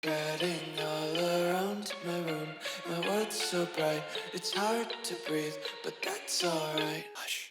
Spreading all around my room, my world's so bright, it's hard to breathe, but that's alright. Hush.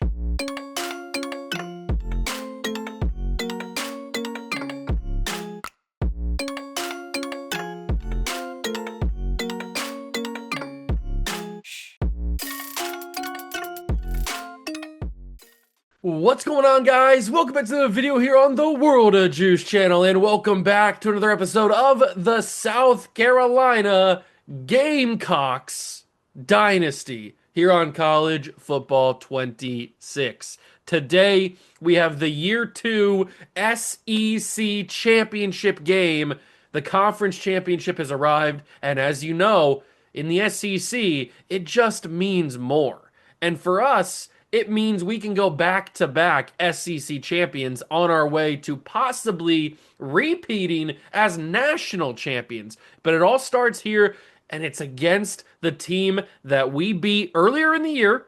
What's going on, guys? Welcome back to the video here on the World of Juice channel, and welcome back to another episode of the South Carolina Gamecocks Dynasty here on College Football 26. Today, we have the Year 2 SEC Championship game. The conference championship has arrived, and as you know, in the SEC, it just means more. And for us, it means we can go back-to-back SEC champions on our way to possibly repeating as national champions. But it all starts here, and it's against the team that we beat earlier in the year,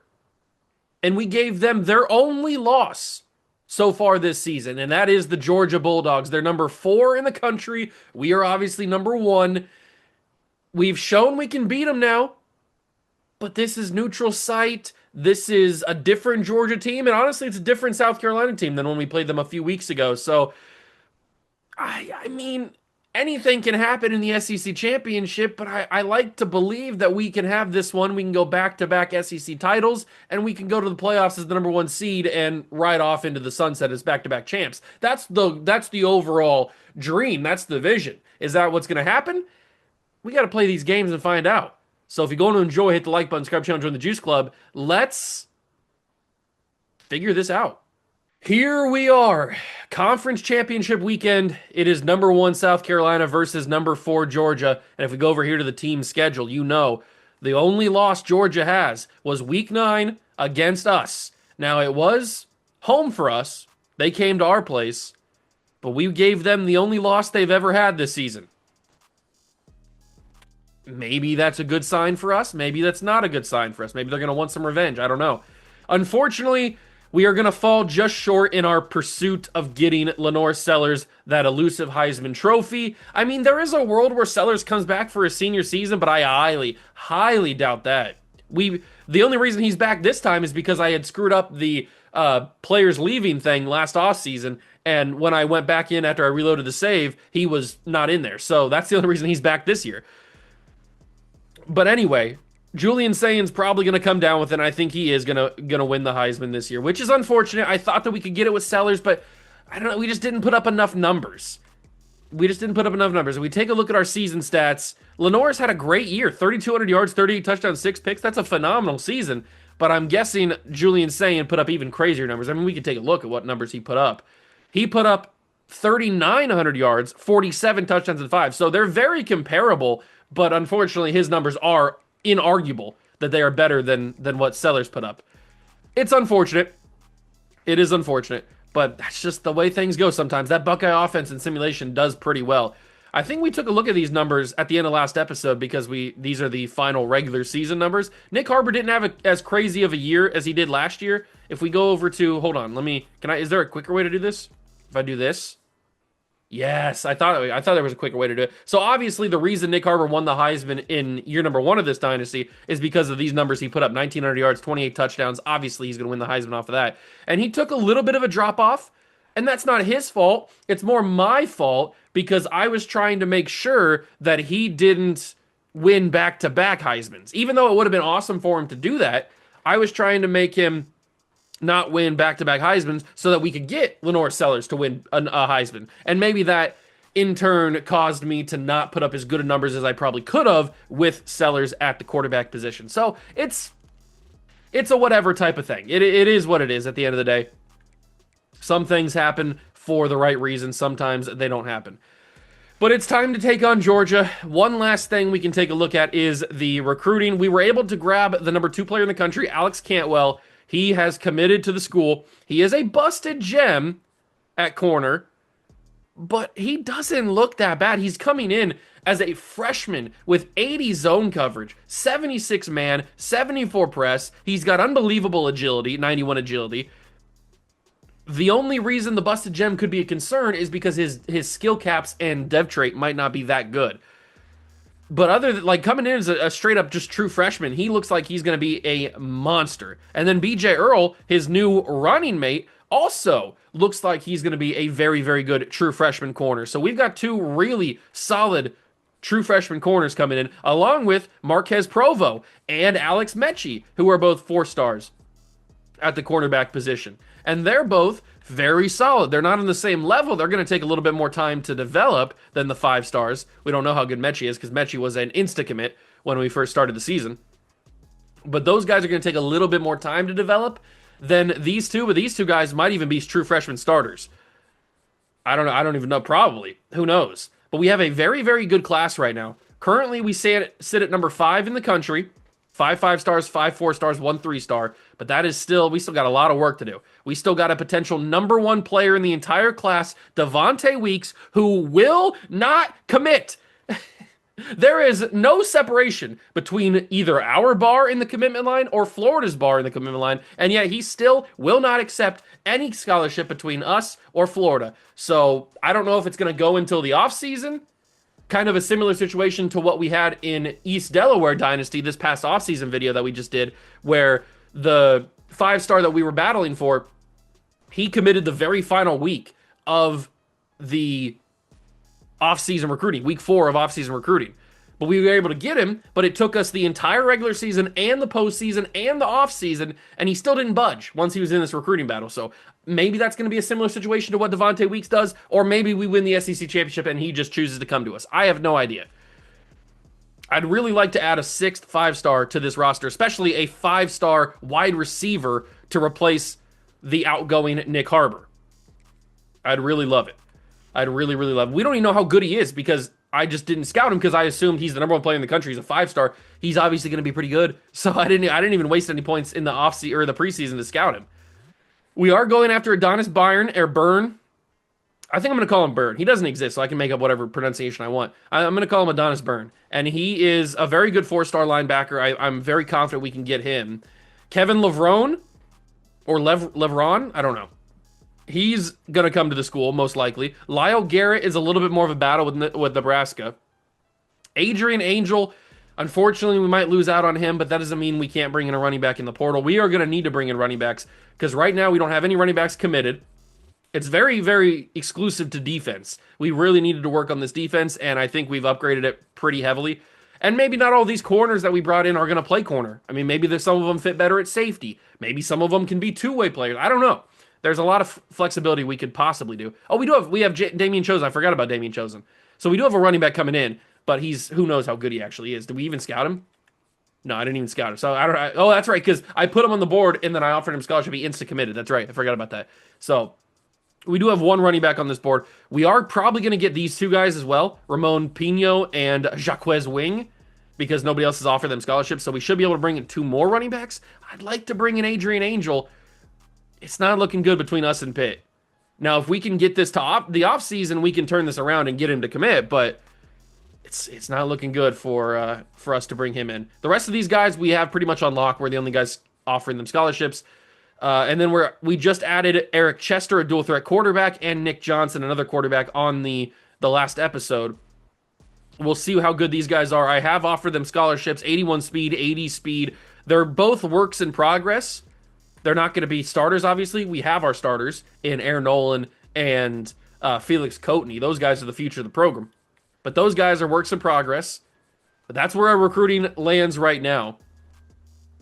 and we gave them their only loss so far this season, and that is the Georgia Bulldogs. They're number 4 in the country. We are obviously number 1. We've shown we can beat them now, but this is neutral site. This is a different Georgia team, and honestly, it's a different South Carolina team than when we played them a few weeks ago. So, I mean, anything can happen in the SEC championship, but I like to believe that we can have this one. We can go back-to-back SEC titles, and we can go to the playoffs as the number 1 seed and ride off into the sunset as back-to-back champs. That's the overall dream. That's the vision. Is that what's going to happen? We got to play these games and find out. So if you're going to enjoy, hit the like button, subscribe channel, join the Juice Club. Let's figure this out. Here we are. Conference championship weekend. It is number 1 South Carolina versus number 4 Georgia. And if we go over here to the team schedule, you know the only loss Georgia has was week 9 against us. Now, it was home for us. They came to our place. But we gave them the only loss they've ever had this season. Maybe that's a good sign for us. Maybe that's not a good sign for us. Maybe they're going to want some revenge. I don't know. Unfortunately, we are going to fall just short in our pursuit of getting Lenore Sellers that elusive Heisman Trophy. I mean, there is a world where Sellers comes back for his senior season, but I highly, highly doubt that. The only reason he's back this time is because I had screwed up the players leaving thing last offseason, and when I went back in after I reloaded the save, he was not in there. So that's the only reason he's back this year. But anyway, Julian Sayan's probably going to come down with it, and I think he is going to win the Heisman this year, which is unfortunate. I thought that we could get it with Sellers, but I don't know. We just didn't put up enough numbers. We take a look at our season stats. Lenore's had a great year. 3,200 yards, 38 touchdowns, 6 picks. That's a phenomenal season, but I'm guessing Julian Sayan put up even crazier numbers. I mean, we could take a look at what numbers he put up. He put up 3,900 yards, 47 touchdowns, and 5. So they're very comparable. But unfortunately, his numbers are inarguable that they are better than what Sellers put up. It's unfortunate. It is unfortunate. But that's just the way things go sometimes. That Buckeye offense in simulation does pretty well. I think we took a look at these numbers at the end of last episode because these are the final regular season numbers. Nick Harbor didn't have as crazy of a year as he did last year. If we go over to, hold on, is there a quicker way to do this? If I do this? Yes, I thought there was a quicker way to do it. So obviously the reason Nick Harbor won the Heisman in year number 1 of this dynasty is because of these numbers he put up. 1,900 yards, 28 touchdowns. Obviously he's going to win the Heisman off of that. And he took a little bit of a drop off, and that's not his fault. It's more my fault because I was trying to make sure that he didn't win back-to-back Heismans. Even though it would have been awesome for him to do that, I was trying to make him not win back-to-back Heismans so that we could get Lenore Sellers to win a Heisman. And maybe that, in turn, caused me to not put up as good of numbers as I probably could have with Sellers at the quarterback position. So it's a whatever type of thing. It is what it is at the end of the day. Some things happen for the right reason. Sometimes they don't happen. But it's time to take on Georgia. One last thing we can take a look at is the recruiting. We were able to grab the number 2 player in the country, Alex Cantwell. He has committed to the school. He is a busted gem at corner, but he doesn't look that bad. He's coming in as a freshman with 80 zone coverage, 76 man, 74 press. He's got unbelievable agility, 91 agility. The only reason the busted gem could be a concern is because his skill caps and dev trait might not be that good. But other than like coming in as a straight up just true freshman, he looks like he's going to be a monster. And then BJ Earl, his new running mate, also looks like he's going to be a very, very good true freshman corner. So we've got two really solid true freshman corners coming in, along with Marquez Provo and Alex Mechie, who are both 4 stars at the cornerback position. And they're both very solid. They're not on the same level. They're going to take a little bit more time to develop than the 5 stars. We don't know how good Mechie is because Mechie was an insta commit when we first started the season. But those guys are going to take a little bit more time to develop than these two. But these two guys might even be true freshman starters. I don't know. I don't even know. Probably. Who knows? But we have a very, very good class right now. Currently, we sit at number 5 in the country. 5 5 stars, 5 4 stars, 1 3 star. But that is still, we still got a lot of work to do. We still got a potential #1 player in the entire class, Devontae Weeks, who will not commit. There is no separation between either our bar in the commitment line or Florida's bar in the commitment line, and yet he still will not accept any scholarship between us or Florida. So I don't know if it's going to go until the offseason. Kind of a similar situation to what we had in East Delaware Dynasty, this past offseason video that we just did, where the 5 star that we were battling for, he committed the very final week of the offseason recruiting, week 4 of offseason recruiting. But we were able to get him, but it took us the entire regular season and the postseason and the offseason, and he still didn't budge once he was in this recruiting battle. So maybe that's going to be a similar situation to what Devontae Weeks does, or maybe we win the SEC championship and he just chooses to come to us. I have no idea. I'd really like to add a 6th 5-star to this roster, especially a 5-star wide receiver to replace the outgoing Nick Harbor. I'd really love it. I'd really, really love it. We don't even know how good he is because I just didn't scout him because I assumed he's the #1 player in the country. He's a 5-star. He's obviously going to be pretty good. So I didn't even waste any points in the offseason or the preseason to scout him. We are going after Adonis Byrne or Byrne. I think I'm going to call him Byrne. He doesn't exist, so I can make up whatever pronunciation I want. I'm going to call him Adonis Byrne. And he is a very good 4-star linebacker. I'm very confident we can get him. Kevin Levrone or Levron, I don't know. He's going to come to the school, most likely. Lyle Garrett is a little bit more of a battle with Nebraska. Adrian Angel, unfortunately, we might lose out on him, but that doesn't mean we can't bring in a running back in the portal. We are going to need to bring in running backs because right now we don't have any running backs committed. It's very, very exclusive to defense. We really needed to work on this defense, and I think we've upgraded it pretty heavily. And maybe not all these corners that we brought in are going to play corner. I mean, maybe there's some of them fit better at safety. Maybe some of them can be two-way players. I don't know. There's a lot of flexibility we could possibly do. Oh, we have Damian Chosen. I forgot about Damian Chosen. So we do have a running back coming in, but who knows how good he actually is. Did we even scout him? No, I didn't even scout him. So oh, that's right, because I put him on the board and then I offered him scholarship. He insta committed. That's right. I forgot about that. So we do have one running back on this board. We are probably going to get these two guys as well, Ramon Pino and Jaquez Wing, because nobody else has offered them scholarships. So we should be able to bring in 2 more running backs. I'd like to bring in Adrian Angel. It's not looking good between us and Pitt. Now, if we can get this to the offseason, we can turn this around and get him to commit, but it's not looking good for us to bring him in. The rest of these guys we have pretty much on lock. We're the only guys offering them scholarships. And then we just added Eric Chester, a dual threat quarterback, and Nick Johnson, another quarterback, on the last episode. We'll see how good these guys are. I have offered them scholarships, 81 speed, 80 speed. They're both works in progress. They're not going to be starters, obviously. We have our starters in Aaron Nolan and Felix Coatney. Those guys are the future of the program. But those guys are works in progress. But that's where our recruiting lands right now.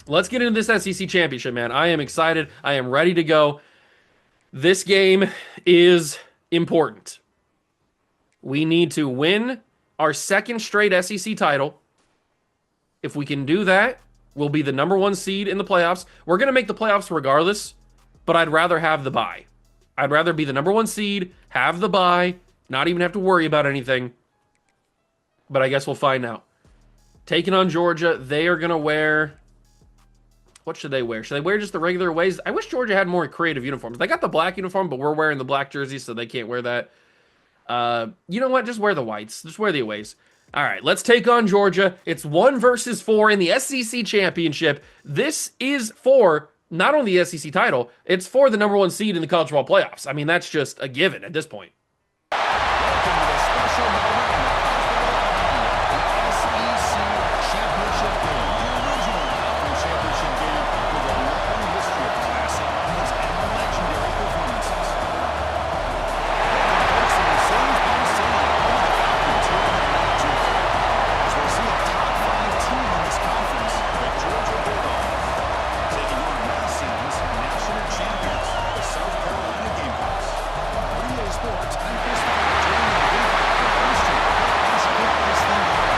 Let's get into this SEC championship, man. I am excited. I am ready to go. This game is important. We need to win our 2nd straight SEC title. If we can do that, we'll be the #1 seed in the playoffs. We're going to make the playoffs regardless, but I'd rather have the bye. I'd rather be the #1 seed, have the bye, not even have to worry about anything. But I guess we'll find out. Taking on Georgia, they are going to wear... What should they wear? Should they wear just the regular ways? I wish Georgia had more creative uniforms. They got the black uniform, but we're wearing the black jerseys, so they can't wear that. You know what? Just wear the whites. Just wear the aways. All right, let's take on Georgia. It's 1 versus 4 in the SEC championship. This is for not only the SEC title, it's for the number 1 seed in the college football playoffs. I mean, that's just a given at this point. Welcome to the special moment in the SEC Championship game. The original conference championship game with a long history of classic moments and legendary performances. Folks in Mercedes-Benz Stadium, as we'll see a top 5 team in this conference, the Georgia Bulldogs, taking on last season's national champions, the South Carolina Gamecocks. 3A Sports and Chris Farley joining the lead for the first year. Let's get this thing going.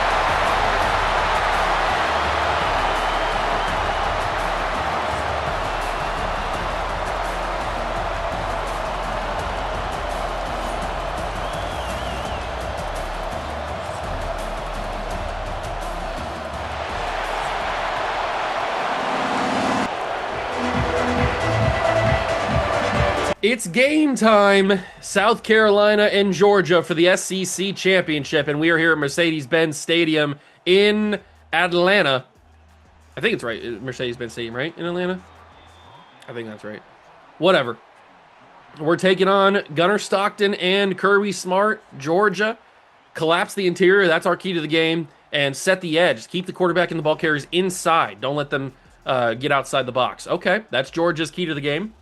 It's game time. South Carolina and Georgia for the SEC championship, and we are here at Mercedes-Benz Stadium in Atlanta. I think it's right. Mercedes-Benz Stadium, right? In Atlanta? I think that's right. Whatever. We're taking on Gunnar Stockton and Kirby Smart, Georgia. Collapse the interior. That's our key to the game. And set the edge. Keep the quarterback and the ball carriers inside. Don't let them get outside the box. Okay, that's Georgia's key to the game.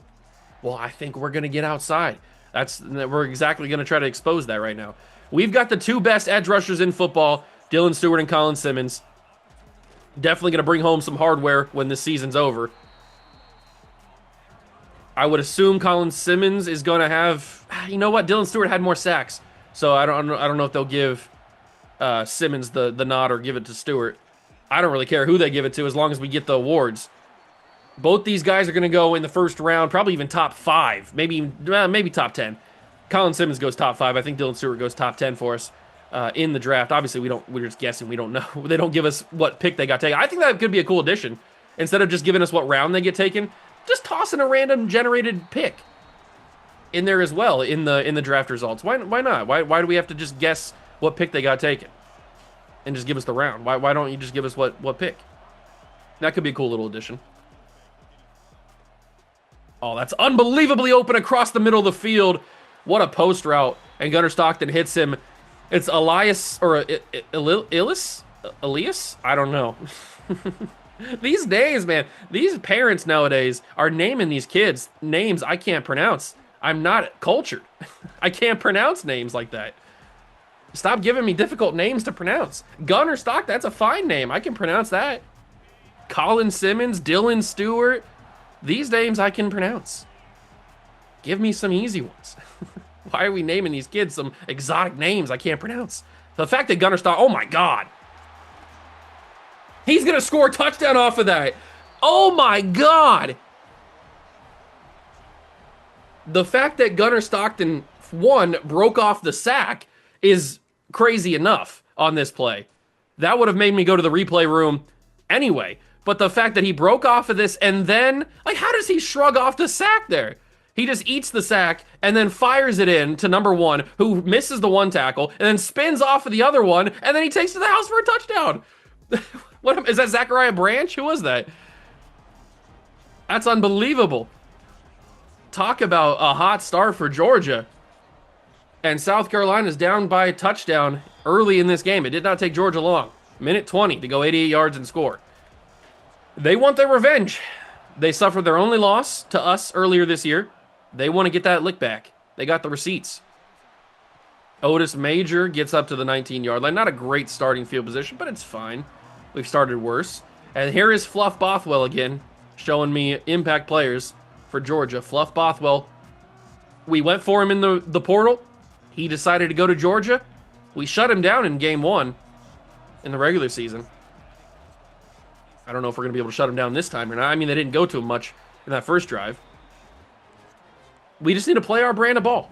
Well, I think we're going to get outside. We're exactly going to try to expose that right now. We've got the 2 best edge rushers in football, Dylan Stewart and Colin Simmons. Definitely going to bring home some hardware when this season's over. I would assume Colin Simmons is going to have... You know what? Dylan Stewart had more sacks. So I don't know if they'll give Simmons the nod or give it to Stewart. I don't really care who they give it to as long as we get the awards. Both these guys are going to go in the first round, probably even top 5, maybe top 10. Colin Simmons goes top 5. I think Dylan Stewart goes top 10 for us in the draft. Obviously, we're just guessing. We don't know. They don't give us what pick they got taken. I think that could be a cool addition. Instead of just giving us what round they get taken, just tossing a random generated pick in there as well in the draft results. Why not? Why do we have to just guess what pick they got taken and just give us the round? Why don't you just give us what pick? That could be a cool little addition. Oh, that's unbelievably open across the middle of the field. What a post route. And Gunnar Stockton hits him. It's Elias, or Elias? I don't know. These days, man, these parents nowadays are naming these kids names I can't pronounce. I'm not cultured. I can't pronounce names like that. Stop giving me difficult names to pronounce. Gunnar Stockton, that's a fine name. I can pronounce that. Colin Simmons, Dylan Stewart. These names I can pronounce. Give me some easy ones. Why are we naming these kids some exotic names I can't pronounce? The fact that Gunnar Stockton, oh my God. He's going to score a touchdown off of that. Oh my God. The fact that Gunnar Stockton, 1, broke off the sack is crazy enough on this play. That would have made me go to the replay room anyway. But the fact that he broke off of this and then, like, how does he shrug off the sack there? He just eats the sack and then fires it in to number 1, who misses the 1 tackle, and then spins off of the other one, and then he takes to the house for a touchdown. What is that? Zachariah Branch? Who was that? That's unbelievable. Talk about a hot start for Georgia. And South Carolina's down by a touchdown early in this game. It did not take Georgia long. Minute 20 to go 88 yards and score. They want their revenge. They suffered their only loss to us earlier this year. They want to get that lick back. They got the receipts. Otis Major gets up to the 19-yard line. Not a great starting field position, but it's fine. We've started worse. And here is Fluff Bothwell again, showing me impact players for Georgia. Fluff Bothwell, we went for him in the portal. He decided to go to Georgia. We shut him down in game 1 in the regular season. I don't know if we're going to be able to shut him down this time or not. I mean, they didn't go to him much in that first drive. We just need to play our brand of ball.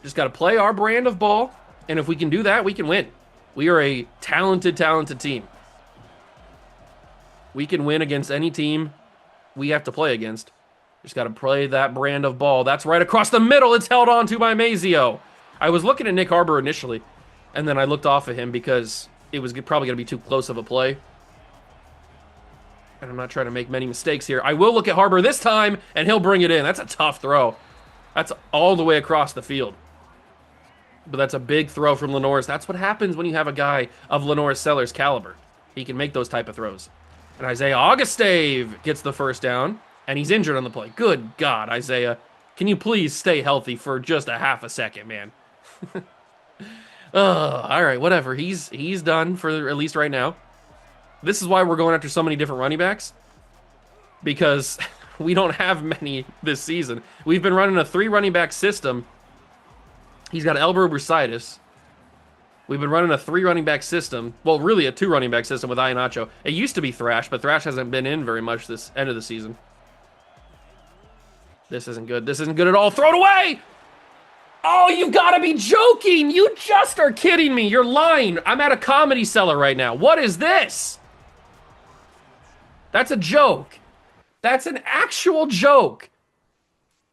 Just got to play our brand of ball, and if we can do that, we can win. We are a talented, talented team. We can win against any team we have to play against. Just got to play that brand of ball. That's right across the middle. It's held on to by Mazio. I was looking at Nick Harbor initially, and then I looked off of him because it was probably going to be too close of a play. And I'm not trying to make many mistakes here. I will look at Harbor this time, and he'll bring it in. That's a tough throw. That's all the way across the field. But that's a big throw from Lenore's. That's what happens when you have a guy of Lenore Sellers' caliber. He can make those type of throws. And Isaiah Augustave gets the first down, and he's injured on the play. Good God, Isaiah. Can you please stay healthy for just a half a second, man? All right, whatever. He's done for at least right now. This is why we're going after so many different running backs. Because we don't have many this season. We've been running a 3 running back system. He's got elbow bursitis. We've been running a 3 running back system. Well, really a 2 running back system with Iheanacho. It used to be Thrash, but Thrash hasn't been in very much this end of the season. This isn't good. This isn't good at all. Throw it away! Oh, you gotta be joking! You just are kidding me. You're lying. I'm at a Comedy Cellar right now. What is this? That's a joke. That's an actual joke.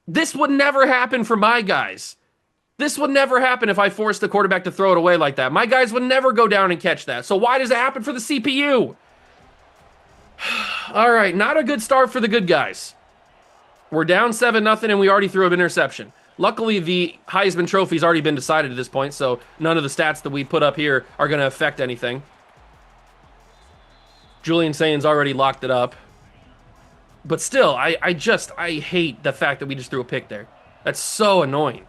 This would never happen for my guys. This would never happen if I forced the quarterback to throw it away like that. My guys would never go down and catch that. So why does it happen for the CPU? All right, not a good start for the good guys. We're down 7-0, and we already threw an interception. Luckily, the Heisman Trophy's already been decided at this point, so none of the stats that we put up here are going to affect anything. Julian Sayan's already locked it up. But still, I hate the fact that we just threw a pick there. That's so annoying.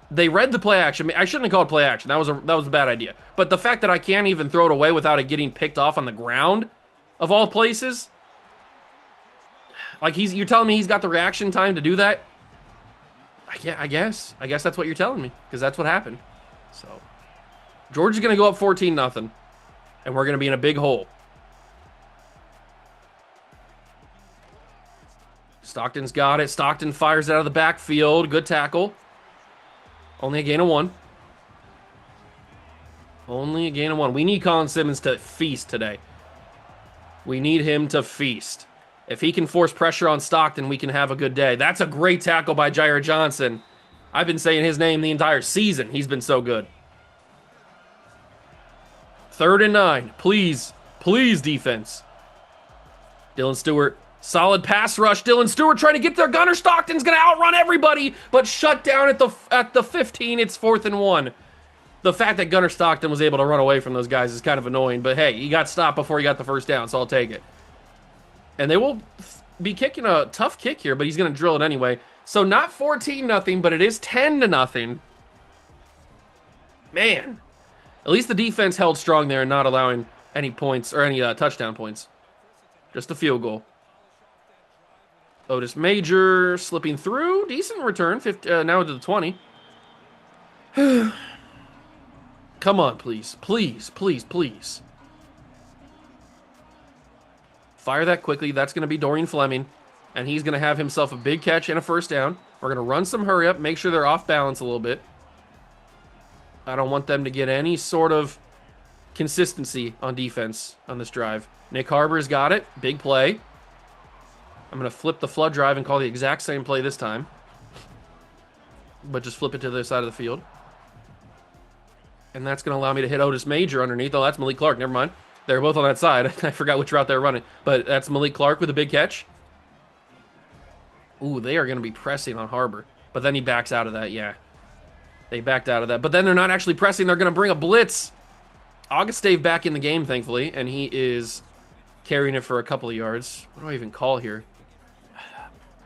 They read the play action. I shouldn't have called play action. That was a bad idea. But the fact that I can't even throw it away without it getting picked off on the ground, of all places, like you're telling me he's got the reaction time to do that? I guess that's what you're telling me, because that's what happened. So Georgia's gonna go up 14-0, and we're gonna be in a big hole. Stockton's got it. Stockton fires it out of the backfield. Good tackle. Only a gain of 1. Only a gain of 1. We need Colin Simmons to feast today. We need him to feast. If he can force pressure on Stockton, we can have a good day. That's a great tackle by Jair Johnson. I've been saying his name the entire season. He's been so good. 3rd and 9. Please, please, defense. Dylan Stewart. Solid pass rush. Dylan Stewart trying to get there. Gunnar Stockton's going to outrun everybody, but shut down at the 15. It's 4th and 1. The fact that Gunnar Stockton was able to run away from those guys is kind of annoying, but hey, he got stopped before he got the first down, so I'll take it. And they will be kicking a tough kick here, but he's going to drill it anyway. So not 14-0, but it is 10-0. Man, at least the defense held strong there and not allowing any points or any touchdown points. Just a field goal. Otis Major slipping through. Decent return. Now to the 20. Come on, please. Please, please, please. Fire that quickly. That's going to be Dorian Fleming. And he's going to have himself a big catch and a first down. We're going to run some hurry up. Make sure they're off balance a little bit. I don't want them to get any sort of consistency on defense on this drive. Nick Harbor's got it. Big play. I'm going to flip the flood drive and call the exact same play this time. But just flip it to the other side of the field. And that's going to allow me to hit Otis Major underneath. Oh, that's Malik Clark. Never mind. They're both on that side. I forgot which route they were running. But that's Malik Clark with a big catch. Ooh, they are going to be pressing on Harbor. But then he backs out of that, yeah. They backed out of that. But then they're not actually pressing. They're going to bring a blitz. Augustave back in the game, thankfully. And he is carrying it for a couple of yards. What do I even call here?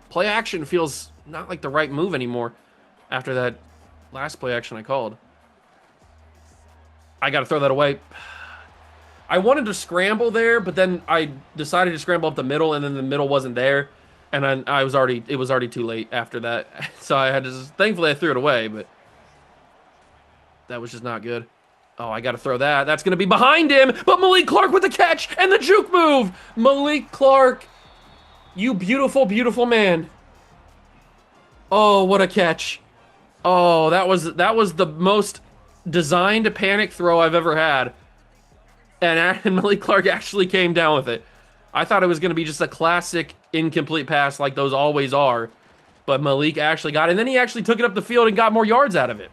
Play action feels not like the right move anymore after that last play action I called. I got to throw that away. I wanted to scramble there, but then I decided to scramble up the middle, and then the middle wasn't there. And then it was already too late after that. So I had to thankfully I threw it away, but that was just not good. Oh, I got to throw that. That's going to be behind him, but Malik Clark with the catch and the juke move. Malik Clark, you beautiful, beautiful man. Oh, what a catch. Oh, that was the most designed panic throw I've ever had. And Malik Clark actually came down with it. I thought it was going to be just a classic incomplete pass like those always are. But Malik actually got it. And then he actually took it up the field and got more yards out of it.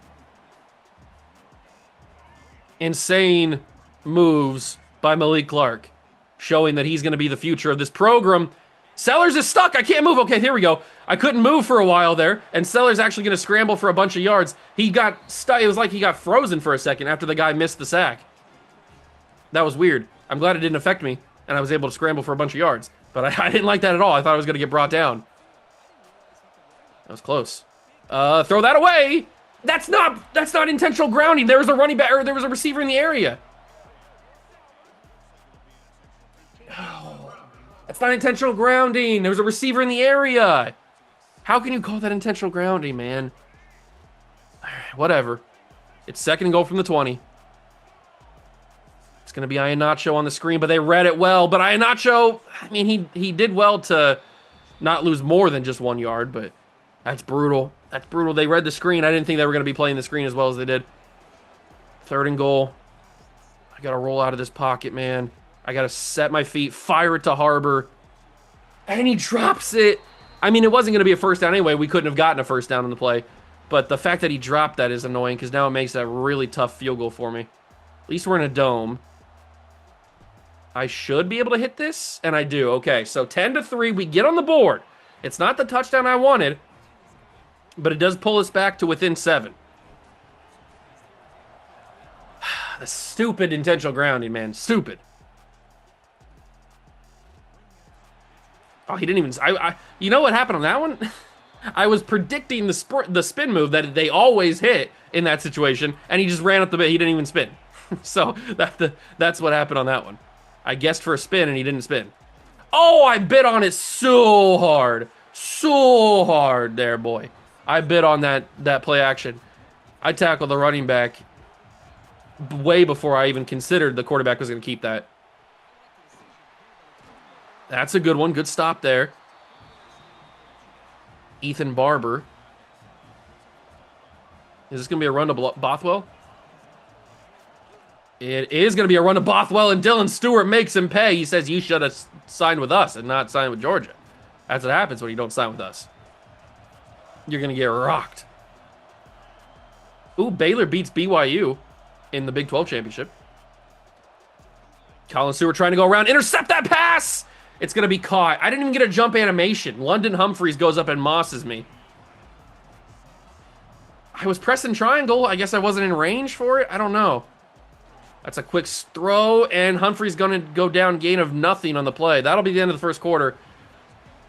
Insane moves by Malik Clark. showing that he's going to be the future of this program. Sellers is stuck. I can't move. Okay, here we go. I couldn't move for a while there, and Sellers actually going to scramble for a bunch of yards. He got stuck. It was like he got frozen for a second after the guy missed the sack. That was weird. I'm glad it didn't affect me, and I was able to scramble for a bunch of yards. But I didn't like that at all. I thought I was going to get brought down. That was close. Throw that away. That's not intentional grounding. There was a running back, or there was a receiver in the area. Oh, that's not intentional grounding. There was a receiver in the area. How can you call that intentional grounding, man? Whatever. It's 2nd and goal from the 20. It's going to be Iheanacho on the screen, but they read it well. But Iheanacho, I mean, he did well to not lose more than just 1 yard, but that's brutal. That's brutal. They read the screen. I didn't think they were going to be playing the screen as well as they did. 3rd and goal. I got to roll out of this pocket, man. I got to set my feet, fire it to Harbor. And he drops it. I mean, it wasn't going to be a first down anyway. We couldn't have gotten a first down on the play. But the fact that he dropped that is annoying because now it makes that a really tough field goal for me. At least we're in a dome. I should be able to hit this, and I do. Okay, so 10-3, we get on the board. It's not the touchdown I wanted, but it does pull us back to within 7. The stupid intentional grounding, man. Stupid. Oh, he didn't even... you know what happened on that one? I was predicting the spin move that they always hit in that situation, and he just ran up the bit. He didn't even spin. So that's what happened on that one. I guessed for a spin, and he didn't spin. Oh, I bit on it so hard. So hard there, boy. I bit on that play action. I tackled the running back way before I even considered the quarterback was going to keep that. That's a good one. Good stop there. Ethan Barber. Is this going to be a run to Bothwell? It is going to be a run to Bothwell, and Dylan Stewart makes him pay. He says, you should have signed with us and not signed with Georgia. That's what happens when you don't sign with us. You're going to get rocked. Ooh, Baylor beats BYU in the Big 12 championship. Colin Stewart trying to go around. Intercept that pass! It's going to be caught. I didn't even get a jump animation. London Humphreys goes up and mosses me. I was pressing triangle. I guess I wasn't in range for it. I don't know. That's a quick throw, and Humphrey's going to go down gain of nothing on the play. That'll be the end of the first quarter.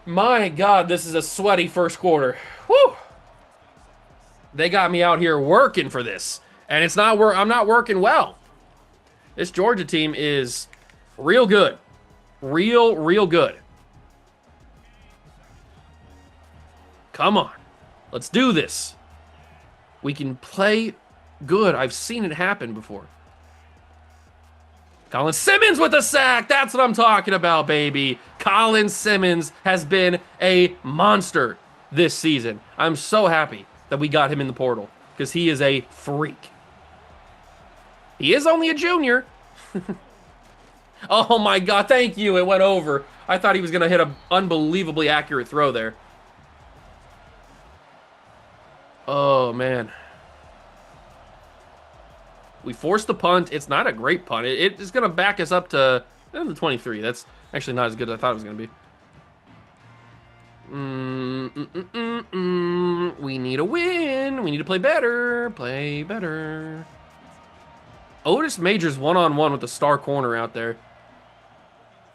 My God, this is a sweaty first quarter. Whew. They got me out here working for this, and it's not I'm not working well. This Georgia team is real good. Real good. Come on. Let's do this. We can play good. I've seen it happen before. Colin Simmons with a sack. That's what I'm talking about, baby. Colin Simmons has been a monster this season. I'm so happy that we got him in the portal because he is a freak. He is only a junior. Oh my God, thank you. It went over. I thought he was going to hit an unbelievably accurate throw there. Oh, man. We forced the punt. It's not a great punt. It's going to back us up to the 23. That's actually not as good as I thought it was going to be. We need a win. We need to play better. Play better. Otis Majors one-on-one with the star corner out there.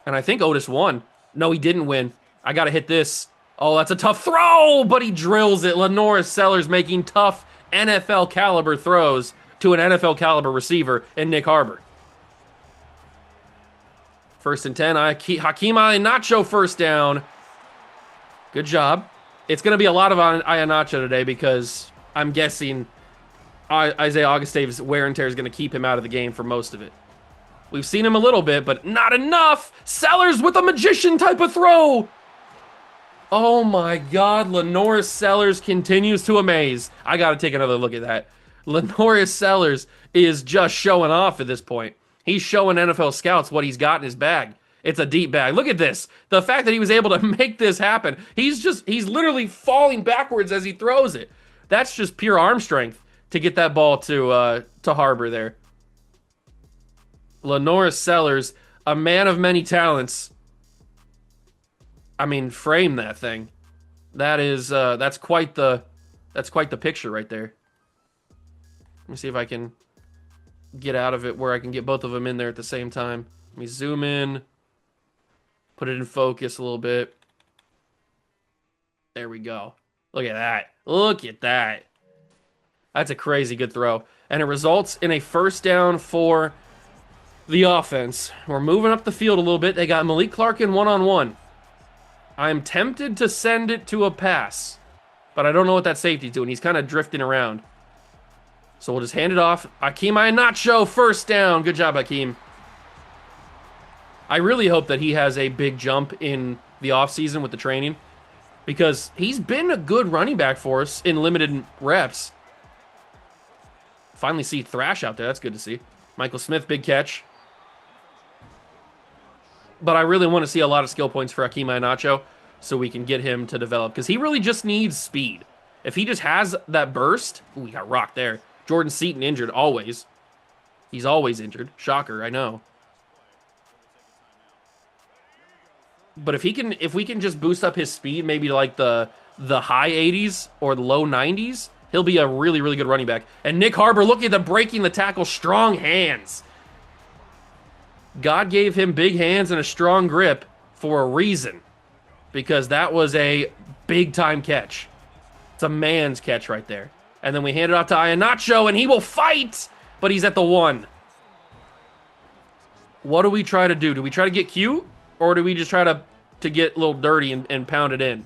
And I think Otis won. No, he didn't win. I got to hit this. Oh, that's a tough throw, but he drills it. Lenoris Sellers making tough NFL caliber throws to an NFL caliber receiver in Nick Harbor. 1st and 10. Hakeem Iheanacho first down. Good job. It's going to be a lot of Iheanacho today because I'm guessing Isaiah Augustave's wear and tear is going to keep him out of the game for most of it. We've seen him a little bit, but not enough. Sellers with a magician type of throw. Oh my God, Lenoris Sellers continues to amaze. I got to take another look at that. Lenoris Sellers is just showing off at this point. He's showing NFL scouts what he's got in his bag. It's a deep bag. Look at this. The fact that he was able to make this happen. He's literally falling backwards as he throws it. That's just pure arm strength to get that ball to Harbor there. Lenoris Sellers, a man of many talents. I mean, frame that thing. That is that's quite the picture right there. Let me see if I can get out of it where I can get both of them in there at the same time. Let me zoom in, put it in focus a little bit. There we go. Look at that. Look at that. That's a crazy good throw. And it results in a first down for the offense. We're moving up the field a little bit. They got Malik Clark in one-on-one. I'm tempted to send it to a pass, but I don't know what that safety's doing. He's kind of drifting around. So we'll just hand it off. Akeem Iheanacho, first down. Good job, Akeem. I really hope that he has a big jump in the offseason with the training, because he's been a good running back for us in limited reps. Finally see Thrash out there. That's good to see. Michael Smith, big catch. But I really want to see a lot of skill points for Akeem Iheanacho so we can get him to develop, because he really just needs speed. If he just has that burst... Ooh, he got rocked there. Jordan Seaton injured, always. He's always injured. Shocker, I know. But if we can just boost up his speed, maybe to like the high 80s or the low 90s, he'll be a really, really good running back. And Nick Harbor, look at the breaking the tackle, strong hands. God gave him big hands and a strong grip for a reason, because that was a big-time catch. It's a man's catch right there. And then we hand it off to Iheanacho, and he will fight, but he's at the 1. What do we try to do? Do we try to get cute, or do we just try to get a little dirty and pound it in?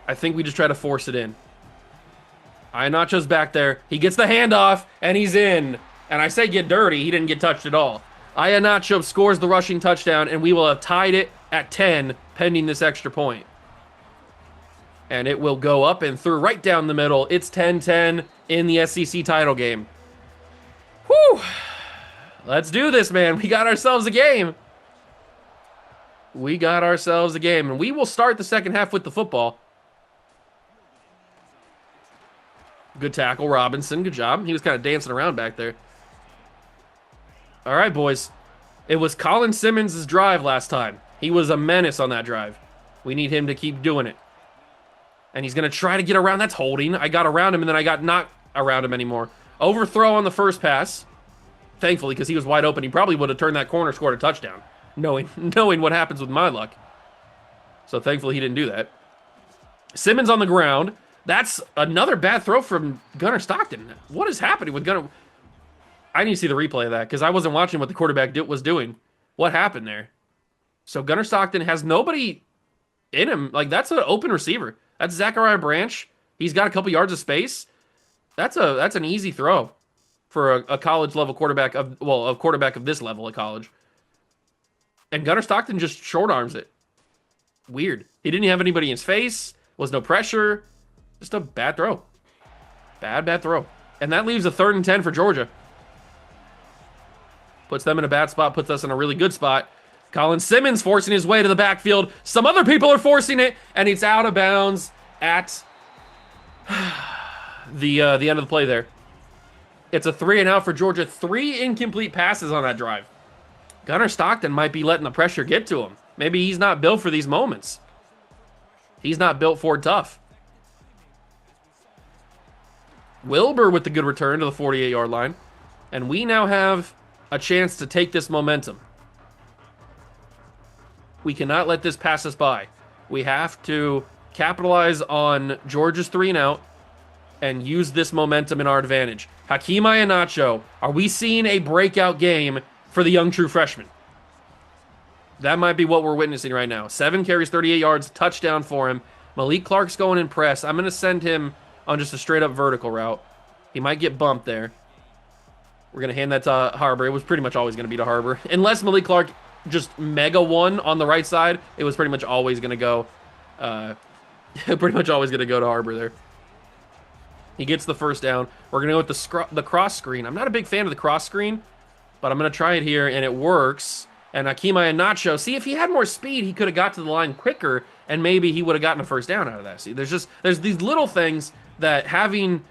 I think we just try to force it in. Iheanacho's back there. He gets the handoff, and he's in. And I say get dirty. He didn't get touched at all. Iheanacho scores the rushing touchdown, and we will have tied it at 10, pending this extra point. And it will go up and through right down the middle. It's 10-10 in the SEC title game. Whew. Let's do this, man. We got ourselves a game. We got ourselves a game. And we will start the second half with the football. Good tackle, Robinson. Good job. He was kind of dancing around back there. All right, boys. It was Colin Simmons' drive last time. He was a menace on that drive. We need him to keep doing it. And he's going to try to get around. That's holding. I got around him, and then I got not around him anymore. Overthrow on the first pass. Thankfully, because he was wide open. He probably would have turned that corner, scored a touchdown, knowing what happens with my luck. So thankfully, he didn't do that. Simmons on the ground. That's another bad throw from Gunnar Stockton. What is happening with Gunnar? I need to see the replay of that, because I wasn't watching what the quarterback was doing. What happened there? So Gunnar Stockton has nobody in him. Like, that's an open receiver. That's Zachariah Branch. He's got a couple yards of space. That's an easy throw for a college level quarterback a quarterback of this level at college. And Gunnar Stockton just short arms it. Weird. He didn't have anybody in his face. Was no pressure. Just a bad throw. Bad throw. And that leaves a 3rd and 10 for Georgia. Puts them in a bad spot. Puts us in a really good spot. Colin Simmons forcing his way to the backfield. Some other people are forcing it, and it's out of bounds at the end of the play there. It's a 3 and out for Georgia. 3 incomplete passes on that drive. Gunnar Stockton might be letting the pressure get to him. Maybe he's not built for these moments. He's not built for tough. Wilbur with the good return to the 48-yard line. And we now have a chance to take this momentum. We cannot let this pass us by. We have to capitalize on Georgia's 3 and out and use this momentum in our advantage. Akeem Iheanacho, are we seeing a breakout game for the young true freshman? That might be what we're witnessing right now. 7 carries, 38 yards, touchdown for him. Malik Clark's going in press. I'm going to send him on just a straight-up vertical route. He might get bumped there. We're going to hand that to Harbor. It was pretty much always going to be to Harbor. Unless Malik Clark just mega won on the right side, it was pretty much always going to go to Harbor there. He gets the first down. We're going to go with the cross screen. I'm not a big fan of the cross screen, but I'm going to try it here, and it works. And Akeem Iheanacho, see, if he had more speed, he could have got to the line quicker, and maybe he would have gotten a first down out of that. See, there's these little things that having,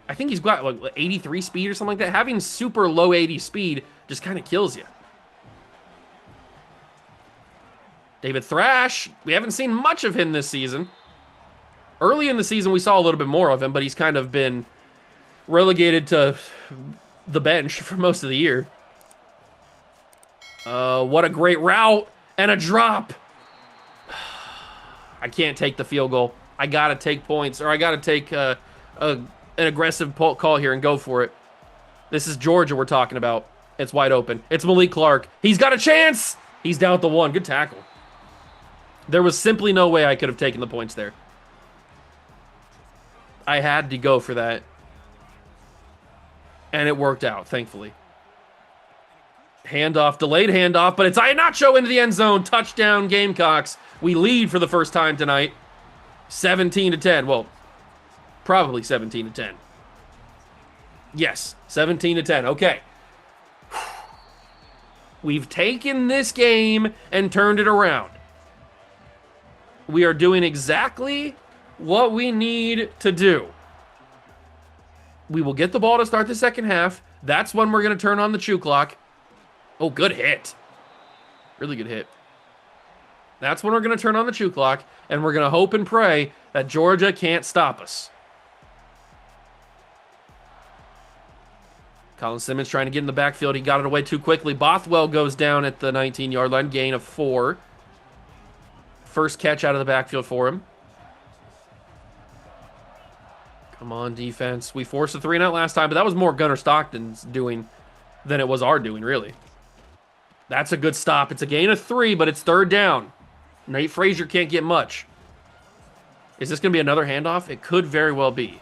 I think he's got like 83 speed or something like that. Having super low 80 speed just kind of kills you. David Thrash, we haven't seen much of him this season. Early in the season, we saw a little bit more of him, but he's kind of been relegated to the bench for most of the year. What a great route and a drop. I can't take the field goal. I got to take points, or I got to take an aggressive call here and go for it. This is Georgia we're talking about. It's wide open. It's Malik Clark. He's got a chance. He's down at the 1. Good tackle. There was simply no way I could have taken the points there. I had to go for that. And it worked out, thankfully. Handoff, delayed handoff, but it's Iheanacho into the end zone. Touchdown, Gamecocks. We lead for the first time tonight. 17-10. Well, probably 17-10. Yes, 17-10. Okay. We've taken this game and turned it around. We are doing exactly what we need to do. We will get the ball to start the second half. That's when we're going to turn on the chew clock. Oh, good hit. Really good hit. That's when we're going to turn on the chew clock, and we're going to hope and pray that Georgia can't stop us. Colin Simmons trying to get in the backfield. He got it away too quickly. Bothwell goes down at the 19-yard line. Gain of 4. First catch out of the backfield for him. Come on, defense. We forced a 3-and-out last time, but that was more Gunnar Stockton's doing than it was our doing, really. That's a good stop. It's a gain of 3, but it's third down. Nate Frazier can't get much. Is this going to be another handoff? It could very well be.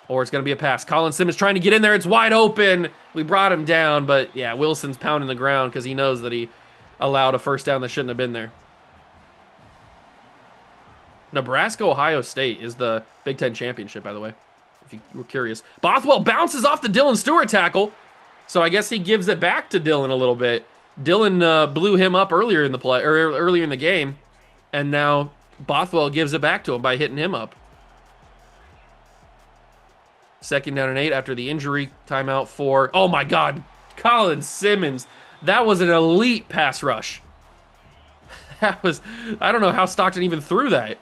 Or it's going to be a pass. Colin Simmons trying to get in there. It's wide open. We brought him down, but yeah, Wilson's pounding the ground because he knows that he allowed a first down that shouldn't have been there. Nebraska-Ohio State is the Big Ten championship, by the way, if you were curious. Bothwell bounces off the Dylan Stewart tackle, so I guess he gives it back to Dylan a little bit. Dylan blew him up earlier in the play, or earlier in the game, and now Bothwell gives it back to him by hitting him up. 2nd down and 8 after the injury. Timeout for, oh my God, Colin Simmons. That was an elite pass rush. That was, I don't know how Stockton even threw that.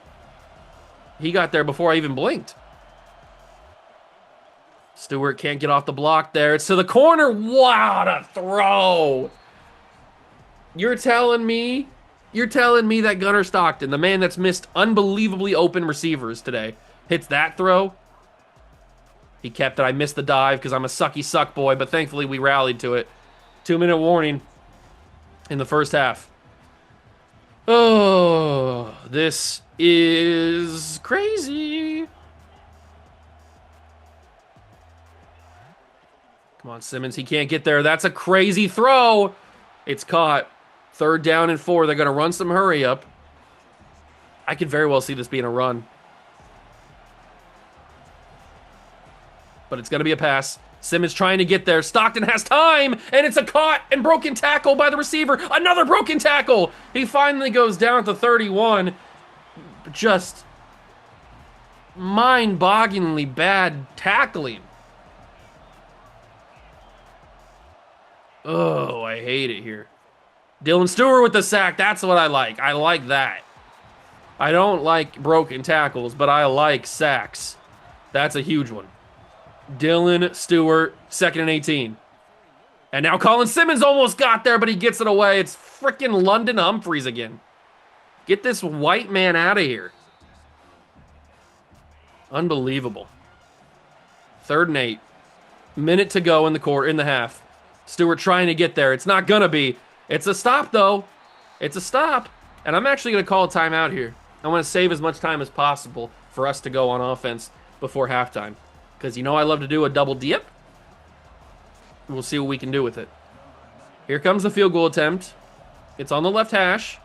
He got there before I even blinked. Stewart can't get off the block there. It's to the corner. Wow, what a throw. You're telling me that Gunnar Stockton, the man that's missed unbelievably open receivers today, hits that throw? He kept it. I missed the dive because I'm a sucky suck boy, but thankfully we rallied to it. 2-minute warning in the first half. Oh, this is crazy. Come on, Simmons. He can't get there. That's a crazy throw. It's caught. 3rd down and 4. They're going to run some hurry up. I could very well see this being a run. But it's going to be a pass. Simmons trying to get there. Stockton has time, and it's a caught and broken tackle by the receiver. Another broken tackle. He finally goes down to 31. Just mind-bogglingly bad tackling. Oh, I hate it here. Dylan Stewart with the sack. That's what I like. I like that. I don't like broken tackles, but I like sacks. That's a huge one. Dylan Stewart, 2nd and 18. And now Colin Simmons almost got there, but he gets it away. It's freaking London Humphreys again. Get this white man out of here. Unbelievable. 3rd and 8. Minute to go in the half. Stewart trying to get there. It's not going to be. It's a stop, though. It's a stop. And I'm actually going to call a timeout here. I want to save as much time as possible for us to go on offense before halftime. Because you know I love to do a double dip. We'll see what we can do with it. Here comes the field goal attempt. It's on the left hash.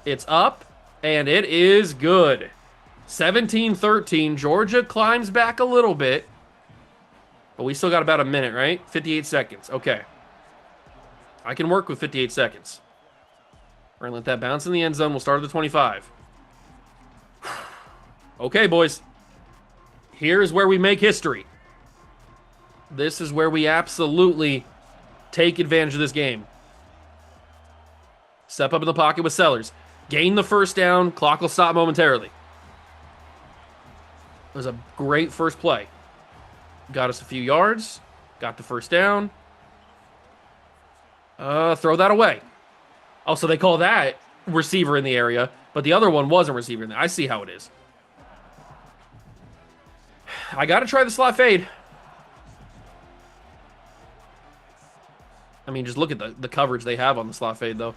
It's up, and it is good. 17-13. Georgia climbs back a little bit. But we still got about a minute, right? 58 seconds. Okay. I can work with 58 seconds. We're going to let that bounce in the end zone. We'll start at the 25. Okay, boys. Here's where we make history. This is where we absolutely take advantage of this game. Step up in the pocket with Sellers. Gain the first down. Clock will stop momentarily. It was a great first play. Got us a few yards. Got the first down. Throw that away. Oh, so they call that receiver in the area, but the other one wasn't receiver in there. I see how it is. I got to try the slot fade. I mean, just look at the coverage they have on the slot fade, though.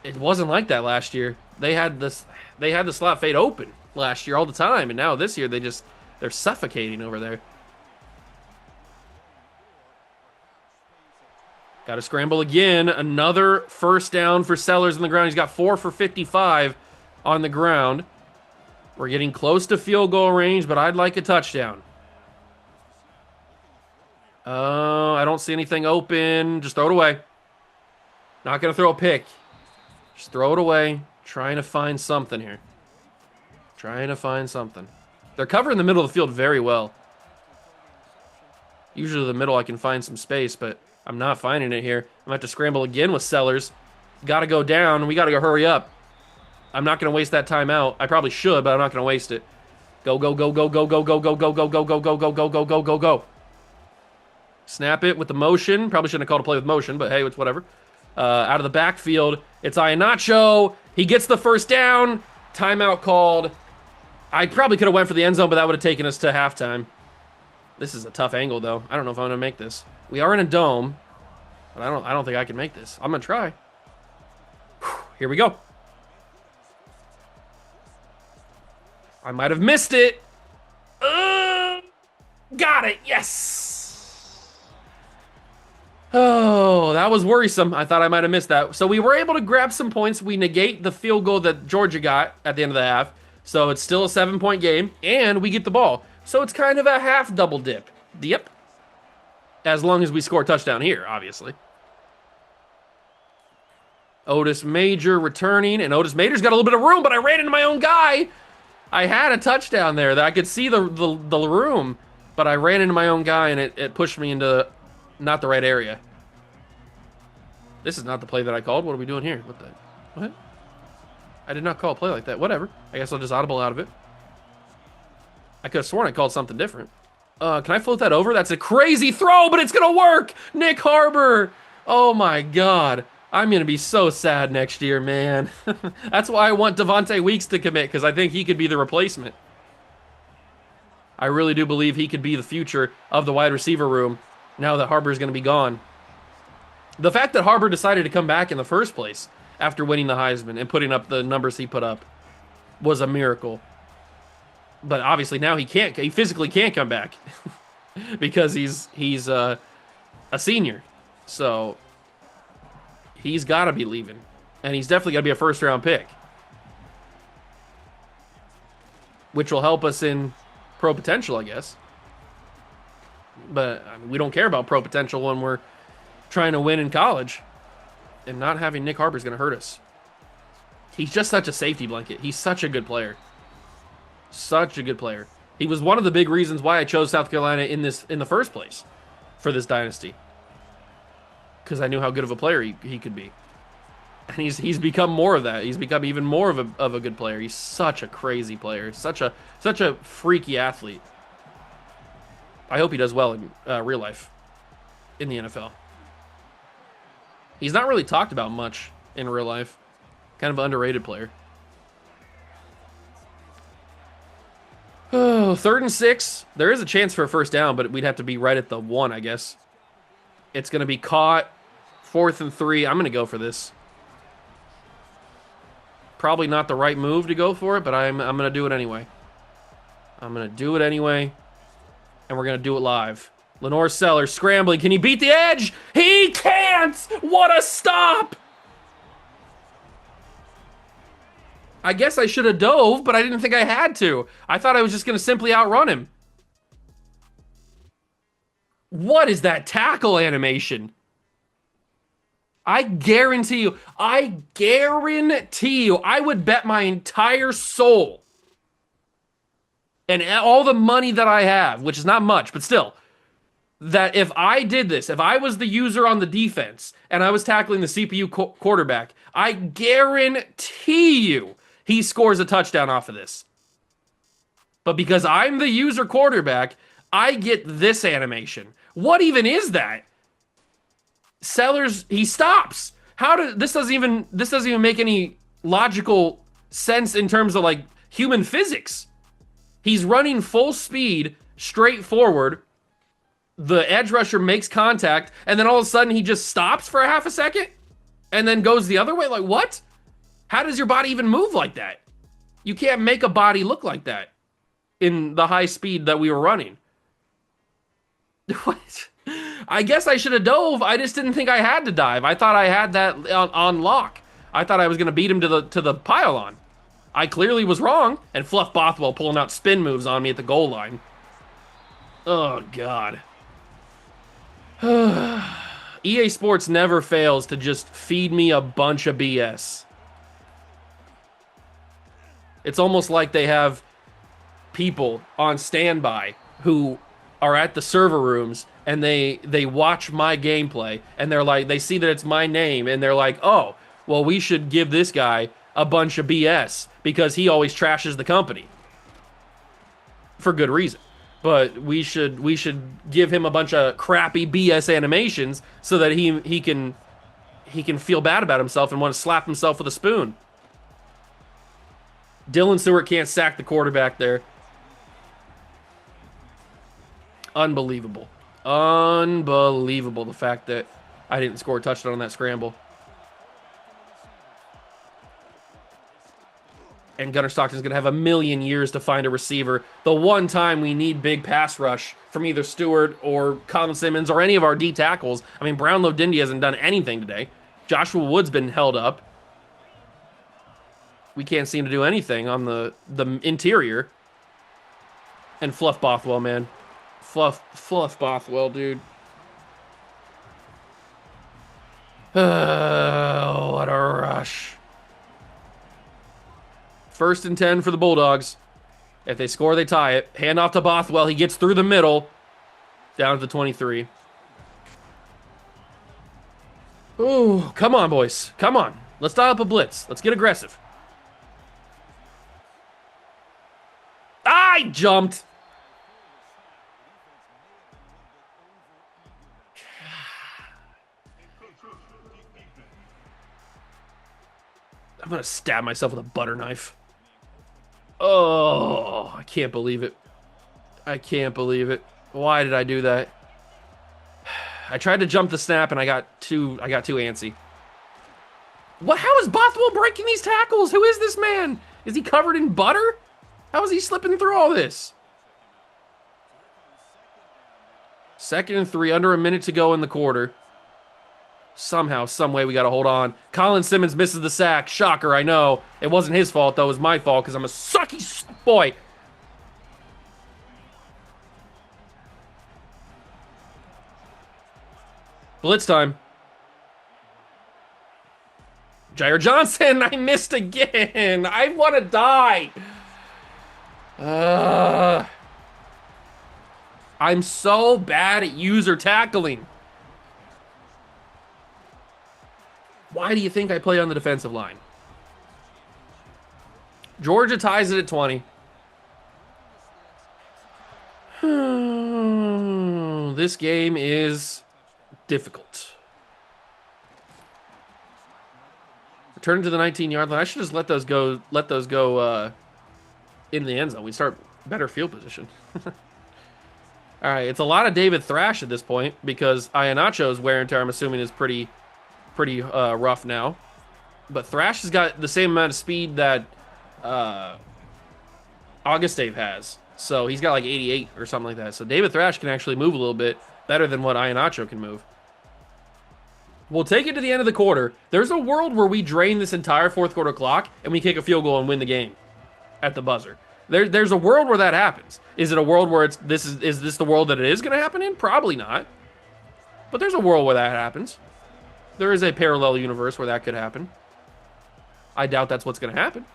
It wasn't like that last year. They had the slot fade open last year all the time, and now this year they're suffocating over there. Got to scramble again. Another first down for Sellers on the ground. He's got 4 for 55 on the ground. We're getting close to field goal range, but I'd like a touchdown. I don't see anything open. Just throw it away. Not going to throw a pick. Just throw it away. Trying to find something here. Trying to find something. They're covering the middle of the field very well. Usually the middle I can find some space, but I'm not finding it here. I'm going to have to scramble again with Sellers. Got to go down. We got to go hurry up. I'm not going to waste that timeout. I probably should, but I'm not going to waste it. Go, go, go, go, go, go, go, go, go, go, go, go, go, go, go, go, go, go, go. Snap it with the motion. Probably shouldn't have called a play with motion, but hey, it's whatever. Out of the backfield, it's Iheanacho. He gets the first down. Timeout called. I probably could have went for the end zone, but that would have taken us to halftime. This is a tough angle, though. I don't know if I'm going to make this. We are in a dome, but I don't think I can make this. I'm going to try. Here we go. I might have missed it. Got it. Yes. Oh, that was worrisome. I thought I might have missed that. So we were able to grab some points. We negate the field goal that Georgia got at the end of the half. So it's still a 7-point game, and we get the ball. So it's kind of a half double dip. Yep. As long as we score a touchdown here, obviously. Otis Major returning, and Otis Major's got a little bit of room, but I ran into my own guy. I had a touchdown there that I could see the room, but I ran into my own guy, and it pushed me into not the right area. This is not the play that I called. What are we doing here? What? I did not call a play like that. Whatever. I guess I'll just audible out of it. I could have sworn I called something different. Can I float that over? That's a crazy throw, but it's going to work. Nick Harbor. Oh, my God. I'm going to be so sad next year, man. That's why I want Devontae Weeks to commit, because I think he could be the replacement. I really do believe he could be the future of the wide receiver room now that Harbor is going to be gone. The fact that Harbor decided to come back in the first place after winning the Heisman and putting up the numbers he put up was a miracle. But obviously now he physically can't come back because he's a senior. So he's got to be leaving. And he's definitely got to be a first-round pick, which will help us in pro potential, I guess. But I mean, we don't care about pro potential when we're trying to win in college. And not having Nick Harbor is going to hurt us. He's just such a safety blanket. He's such a good player. Such a good player. He was one of the big reasons why I chose South Carolina in the first place for this dynasty. Because I knew how good of a player he could be. And he's become more of that. He's become even more of a good player. He's such a crazy player. Such a freaky athlete. I hope he does well in real life in the NFL. He's not really talked about much in real life. Kind of an underrated player. Oh, 3rd and 6. There is a chance for a first down, but we'd have to be right at the 1, I guess. It's going to be caught. 4th and 3. I'm going to go for this. Probably not the right move to go for it, but I'm going to do it anyway. I'm going to do it anyway, and we're going to do it live. Lenore Sellers scrambling. Can he beat the edge? He can't! What a stop! I guess I should have dove, but I didn't think I had to. I thought I was just going to simply outrun him. What is that tackle animation? I guarantee you, I would bet my entire soul and all the money that I have, which is not much, but still, that if I did this, if I was the user on the defense and I was tackling the CPU quarterback, I guarantee you he scores a touchdown off of this. But because I'm the user quarterback, I get this animation. What even is that? Sellers, he stops. This doesn't even make any logical sense in terms of like human physics. He's running full speed, straight forward. The edge rusher makes contact, and then all of a sudden he just stops for a half a second and then goes the other way. Like, what? How does your body even move like that? You can't make a body look like that in the high speed that we were running. What? I guess I should have dove. I just didn't think I had to dive. I thought I had that on lock. I thought I was going to beat him to the pylon. I clearly was wrong, and Fluff Bothwell pulling out spin moves on me at the goal line. Oh, God. EA Sports never fails to just feed me a bunch of BS. It's almost like they have people on standby who are at the server rooms and they watch my gameplay and they're like, they see that it's my name and they're like, oh, well, we should give this guy a bunch of BS because he always trashes the company. For good reason. But we should give him a bunch of crappy BS animations so that he can feel bad about himself and want to slap himself with a spoon. Dylan Stewart can't sack the quarterback there. Unbelievable. Unbelievable the fact that I didn't score a touchdown on that scramble. And Gunnar Stockton's going to have a million years to find a receiver. The one time we need big pass rush from either Stewart or Colin Simmons or any of our D tackles. I mean, Brownlow Dindy hasn't done anything today. Joshua Wood's been held up. We can't seem to do anything on the interior. And Fluff Bothwell, man. Fluff Bothwell, dude. Oh, what a rush. 1st and 10 for the Bulldogs. If they score, they tie it. Hand off to Bothwell. He gets through the middle. Down to the 23. Ooh, come on, boys. Come on. Let's dial up a blitz. Let's get aggressive. I jumped. I'm going to stab myself with a butter knife. Oh, I can't believe it. I can't believe it. Why did I do that? I tried to jump the snap and I got too antsy. What? How is Bothwell breaking these tackles? Who is this man? Is he covered in butter? How is he slipping through all this? 2nd and 3, under a minute to go in the quarter. Somehow, some way, we got to hold on. Colin Simmons misses the sack. Shocker, I know. It wasn't his fault, though. It was my fault because I'm a sucky boy. Blitz time. Jair Johnson, I missed again. I want to die. I'm so bad at user tackling. Why do you think I play on the defensive line? Georgia ties it at 20. This game is difficult. Return to the 19-yard line. I should just let those go in the end zone. We start better field position. All right, it's a lot of David Thrash at this point because Iheanacho's wear and tear, I'm assuming, is pretty rough now. But Thrash has got the same amount of speed that Augustave has. So he's got like 88 or something like that. So David Thrash can actually move a little bit better than what Iheanacho can move. We'll take it to the end of the quarter. There's a world where we drain this entire 4th quarter clock and we kick a field goal and win the game at the buzzer. There's a world where that happens. Is it a world where is this the world that it is going to happen in? Probably not. But there's a world where that happens. There is a parallel universe where that could happen. I doubt that's what's going to happen.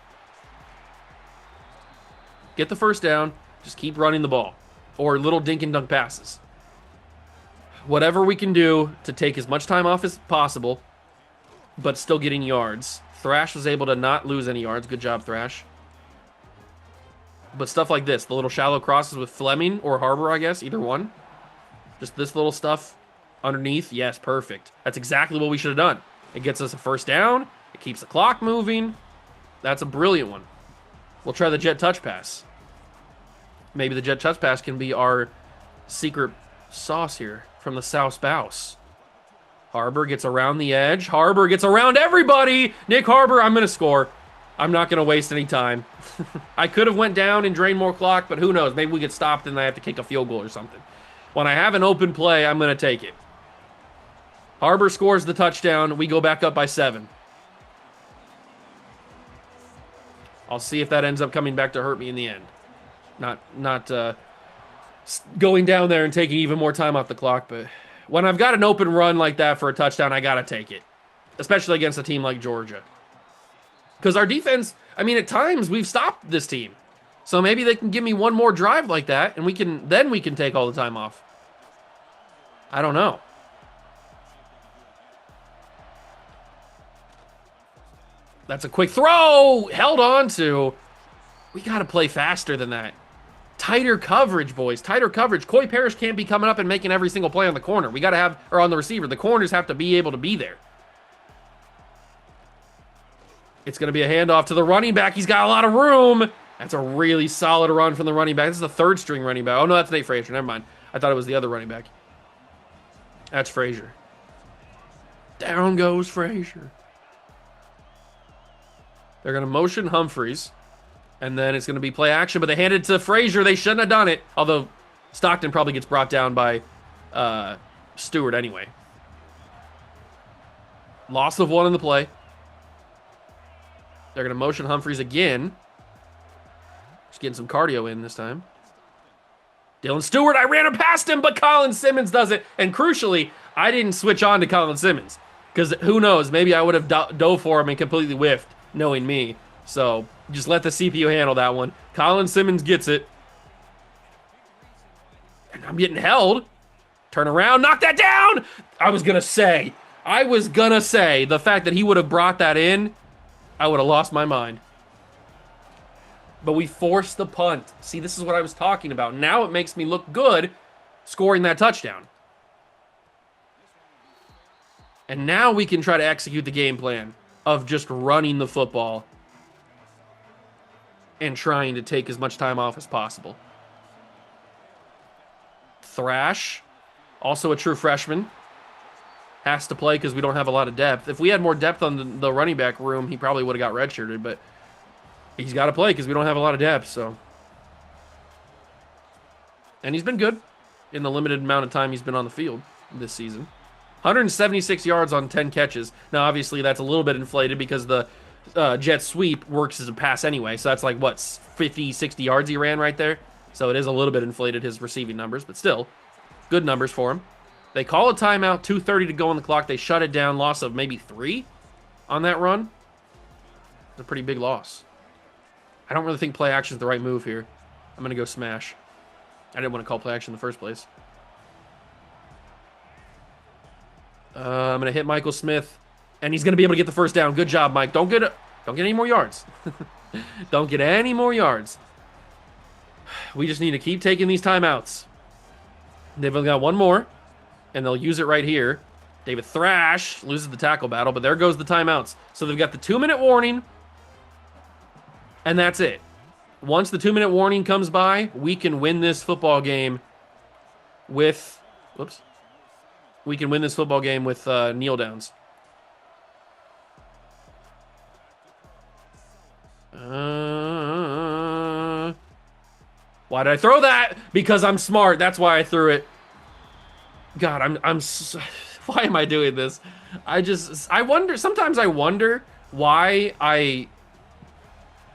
Get the first down. Just keep running the ball. Or little dink and dunk passes. Whatever we can do to take as much time off as possible, but still getting yards. Thrash was able to not lose any yards. Good job, Thrash. But stuff like this, the little shallow crosses with Fleming or Harbor, I guess, either one. Just this little stuff underneath. Yes, perfect. That's exactly what we should have done. It gets us a first down. It keeps the clock moving. That's a brilliant one. We'll try the jet touch pass. Maybe the jet touch pass can be our secret sauce here from the South Spouse. Harbor gets around the edge. Harbor gets around everybody. Nick Harbor, I'm going to score. I'm not going to waste any time. I could have went down and drained more clock, but who knows? Maybe we get stopped and I have to kick a field goal or something. When I have an open play, I'm going to take it. Harbor scores the touchdown. We go back up by 7. I'll see if that ends up coming back to hurt me in the end. Not going down there and taking even more time off the clock, but when I've got an open run like that for a touchdown, I got to take it, especially against a team like Georgia. Because our defense, I mean, at times we've stopped this team. So maybe they can give me one more drive like that, and we can take all the time off. I don't know. That's a quick throw. Held on to. We got to play faster than that. Tighter coverage, boys. Tighter coverage. Coy Parrish can't be coming up and making every single play on the corner. We got to have, or on the receiver. The corners have to be able to be there. It's going to be a handoff to the running back. He's got a lot of room. That's a really solid run from the running back. This is the third string running back. Oh, no, that's Nate Frazier. Never mind. I thought it was the other running back. That's Frazier. Down goes Frazier. They're going to motion Humphreys. And then it's going to be play action. But they handed it to Frazier. They shouldn't have done it. Although Stockton probably gets brought down by Stewart anyway. Loss of 1 in the play. They're going to motion Humphreys again. Just getting some cardio in this time. Dylan Stewart, I ran him past him, but Colin Simmons does it. And crucially, I didn't switch on to Colin Simmons. Because who knows, maybe I would have dove for him and completely whiffed, knowing me. So just let the CPU handle that one. Colin Simmons gets it. And I'm getting held. Turn around, knock that down! I was going to say, the fact that he would have brought that in, I would have lost my mind. But we forced the punt. See, this is what I was talking about. Now it makes me look good scoring that touchdown. And now we can try to execute the game plan of just running the football and trying to take as much time off as possible. Thrash, also a true freshman, has to play because we don't have a lot of depth. If we had more depth on the running back room, he probably would have got redshirted, but he's got to play because we don't have a lot of depth. So, and he's been good in the limited amount of time he's been on the field this season. 176 yards on 10 catches. Now, obviously, that's a little bit inflated because the jet sweep works as a pass anyway. So that's like, what, 50, 60 yards he ran right there? So it is a little bit inflated, his receiving numbers, but still, good numbers for him. They call a timeout, 2:30 to go on the clock. They shut it down, loss of maybe 3 on that run. It's a pretty big loss. I don't really think play action is the right move here. I'm going to go smash. I didn't want to call play action in the first place. I'm going to hit Michael Smith, and he's going to be able to get the first down. Good job, Mike. Don't get any more yards. Don't get any more yards. We just need to keep taking these timeouts. They've only got one more, and they'll use it right here. David Thrash loses the tackle battle, but there goes the timeouts. So they've got the 2-minute warning, and that's it. Once the 2-minute warning comes by, we can win this football game with... Whoops. We can win this football game with kneel downs. Why did I throw that? Because I'm smart. That's why I threw it. God, why am I doing this? I wonder, sometimes I wonder why I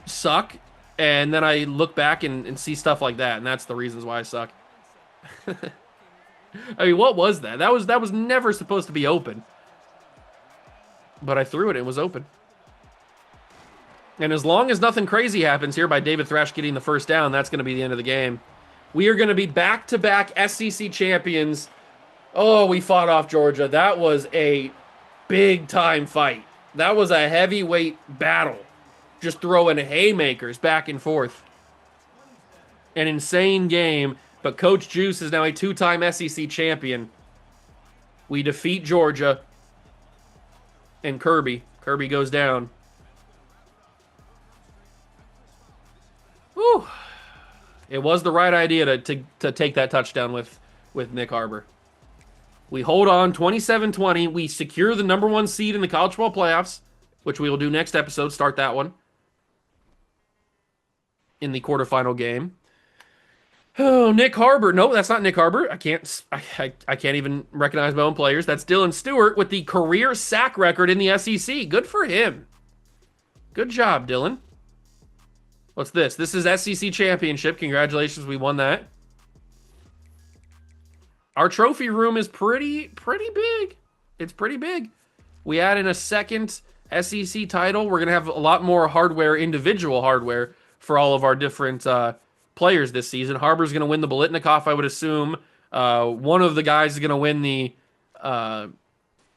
suck, and then I look back and see stuff like that, and that's the reasons why I suck. I mean, what was that? That was never supposed to be open. But I threw it, and it was open. And as long as nothing crazy happens here by David Thrash getting the first down, that's going to be the end of the game. We are going to be back-to-back SEC champions. Oh, we fought off Georgia. That was a big time fight. That was a heavyweight battle. Just throwing haymakers back and forth. An insane game, but Coach Juice is now a two-time SEC champion. We defeat Georgia, and Kirby goes down. Whew. It was the right idea to take that touchdown with Nick Harbor. We hold on 27-20. We secure the number 1 seed in the college football playoffs, which we will do next episode. Start that one in the quarterfinal game. Oh, Nick Harbor. No, that's not Nick Harbor. I can't even recognize my own players. That's Dylan Stewart with the career sack record in the SEC. Good for him. Good job, Dylan. What's this? This is SEC Championship. Congratulations, we won that. Our trophy room is pretty big. It's pretty big. We add in a second SEC title. We're going to have a lot more hardware, individual hardware, for all of our different players this season. Harbor's going to win the Bolitnikoff, I would assume. One of the guys is going to win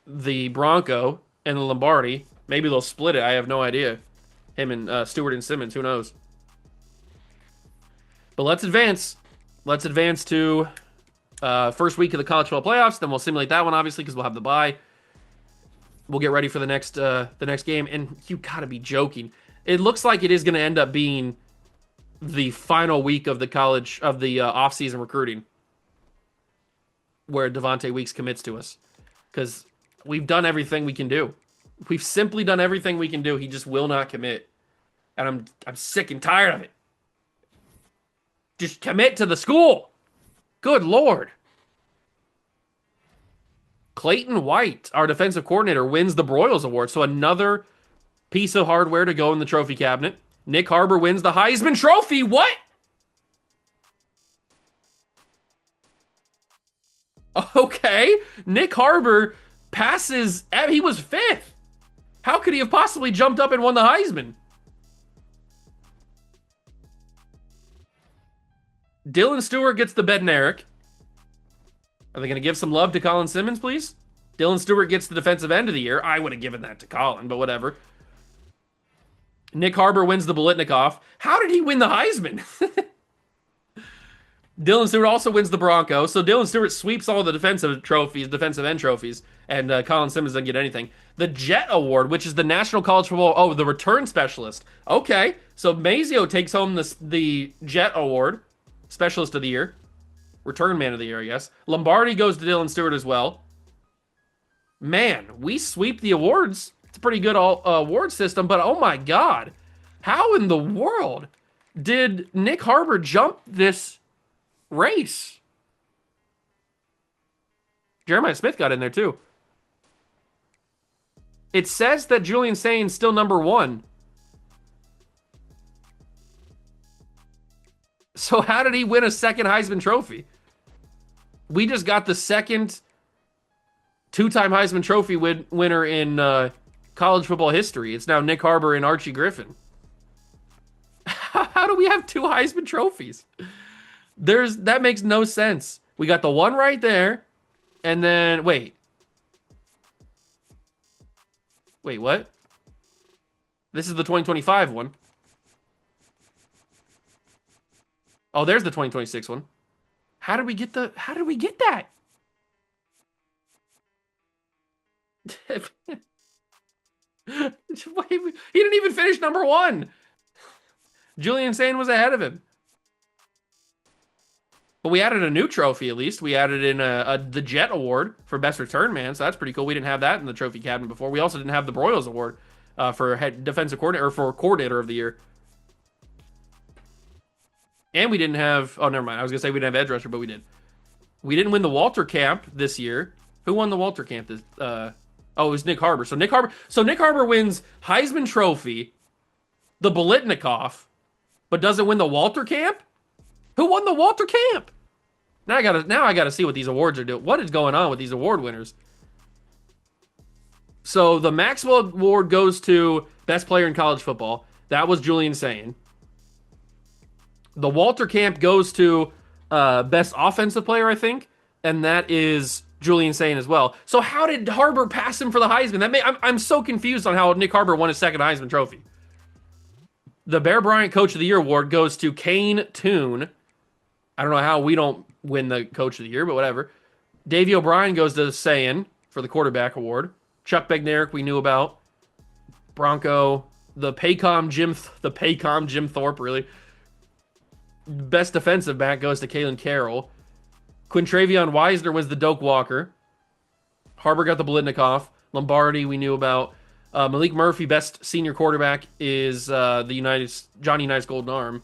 the Bronco and the Lombardi. Maybe they'll split it. I have no idea. Him and Stewart and Simmons. Who knows? But let's advance. Let's advance to first week of the college football playoffs. Then we'll simulate that one, obviously, because we'll have the bye. We'll get ready for the next game. And you gotta be joking. It looks like it is going to end up being the final week of the offseason recruiting, where Devontae Weeks commits to us, because we've done everything we can do. We've simply done everything we can do. He just will not commit, and I'm sick and tired of it. Just commit to the school. Good Lord. Clayton White, our defensive coordinator, wins the Broyles Award. So another piece of hardware to go in the trophy cabinet. Nick Harbor wins the Heisman Trophy. What? Okay. Nick Harbor passes. He was 5th. How could he have possibly jumped up and won the Heisman? Dylan Stewart gets the Bednarik. Are they going to give some love to Colin Simmons, please? Dylan Stewart gets the defensive end of the year. I would have given that to Colin, but whatever. Nick Harbor wins the Bolitnikoff. How did he win the Heisman? Dylan Stewart also wins the Bronco. So Dylan Stewart sweeps all the defensive end trophies, and Colin Simmons doesn't get anything. The Jet Award, which is the National College Football... Oh, the return specialist. Okay, so Mazio takes home the Jet Award, Specialist of the Year. Return Man of the Year, I guess. Lombardi goes to Dylan Stewart as well. Man, we sweep the awards. It's a pretty good award system, but oh my God. How in the world did Nick Harbor jump this race? Jeremiah Smith got in there too. It says that Julian Sain's still number 1. So how did he win a second Heisman Trophy? We just got the second 2-time Heisman Trophy winner in college football history. It's now Nick Harbor and Archie Griffin. How do we have 2 Heisman Trophies? That makes no sense. We got the one right there, and then wait, what? This is the 2025 one. Oh, there's the 2026 one. How did we get that? He didn't even finish number 1. Julian Sain was ahead of him. But we added a new trophy, at least. We added in the Jet Award for Best Return Man, so that's pretty cool. We didn't have that in the trophy cabinet before. We also didn't have the Broyles Award for head defensive coordinator, or for coordinator of the year. And we didn't have... Oh, never mind. I was going to say we didn't have edge rusher, but we did. We didn't win the Walter Camp this year. Who won the Walter Camp? It was Nick Harbor. So Nick Harbor wins Heisman Trophy, the Bolitnikoff, but doesn't win the Walter Camp? Who won the Walter Camp? Now I gotta see what these awards are doing. What is going on with these award winners? So the Maxwell Award goes to Best Player in College Football. That was Julian Sain. The Walter Camp goes to Best Offensive Player, I think, and that is Julian saying as well. So how did Harbor pass him for the Heisman? I'm so confused on how Nick Harbor won his second Heisman Trophy. The Bear Bryant Coach of the Year award goes to Kane Toon. I don't know how we don't win the Coach of the Year, but whatever. Davey O'Brien goes to Sayin for the quarterback award. Chuck Bednarik we knew about. Bronco, the Paycom Jim Thorpe, really. Best defensive back goes to Kalen Carroll. Quintravion Wisner was the Doak Walker. Harbor got the Blitnikoff. Lombardi we knew about. Malik Murphy, best senior quarterback, is the Johnny Unitas Golden Arm.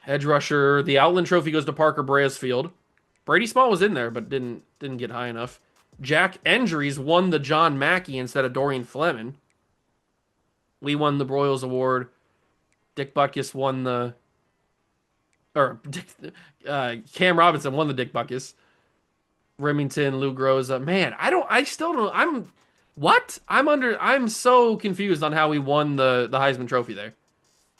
Edge rusher, the Outland Trophy goes to Parker Brailsfield. Brady Small was in there, but didn't get high enough. Jack Endries won the John Mackey instead of Dorian Fleming. We won the Broyles Award. Dick Butkus won the... Cam Robinson won the Dick Butkus. Remington, Lou Groza. Man, I still don't... I'm so confused on how we won the Heisman Trophy there.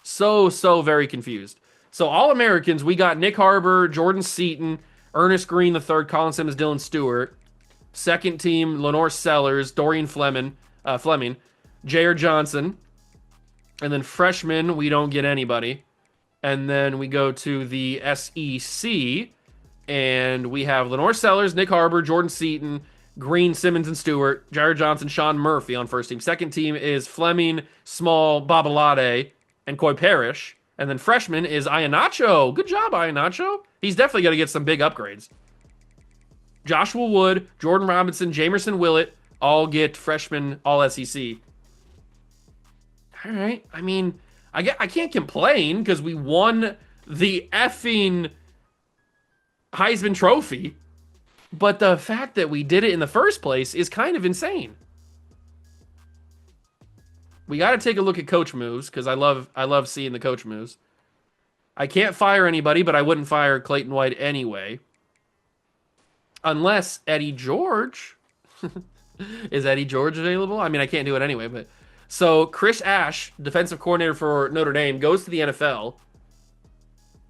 So very confused. So All-Americans, we got Nick Harbor, Jordan Seaton, Ernest Green III, Colin Simmons, Dylan Stewart. Second team, Lenore Sellers, Dorian Fleming, Jair Johnson. And then freshman, we don't get anybody. And then we go to the SEC, and we have Lenore Sellers, Nick Harbor, Jordan Seaton, Green, Simmons, and Stewart, Jair Johnson, Sean Murphy on first team. Second team is Fleming, Small, Babalade, and Coy Parrish. And then freshman is Iannacho. Good job, Iannacho. He's definitely going to get some big upgrades. Joshua Wood, Jordan Robinson, Jamerson Willett all get freshman All-SEC. All right. I mean, I can't complain because we won the effing Heisman Trophy. But the fact that we did it in the first place is kind of insane. We got to take a look at coach moves because I love seeing the coach moves. I can't fire anybody, but I wouldn't fire Clayton White anyway. Unless Eddie George. Is Eddie George available? I mean, I can't do it anyway, but... So, Chris Ash, defensive coordinator for Notre Dame, goes to the NFL.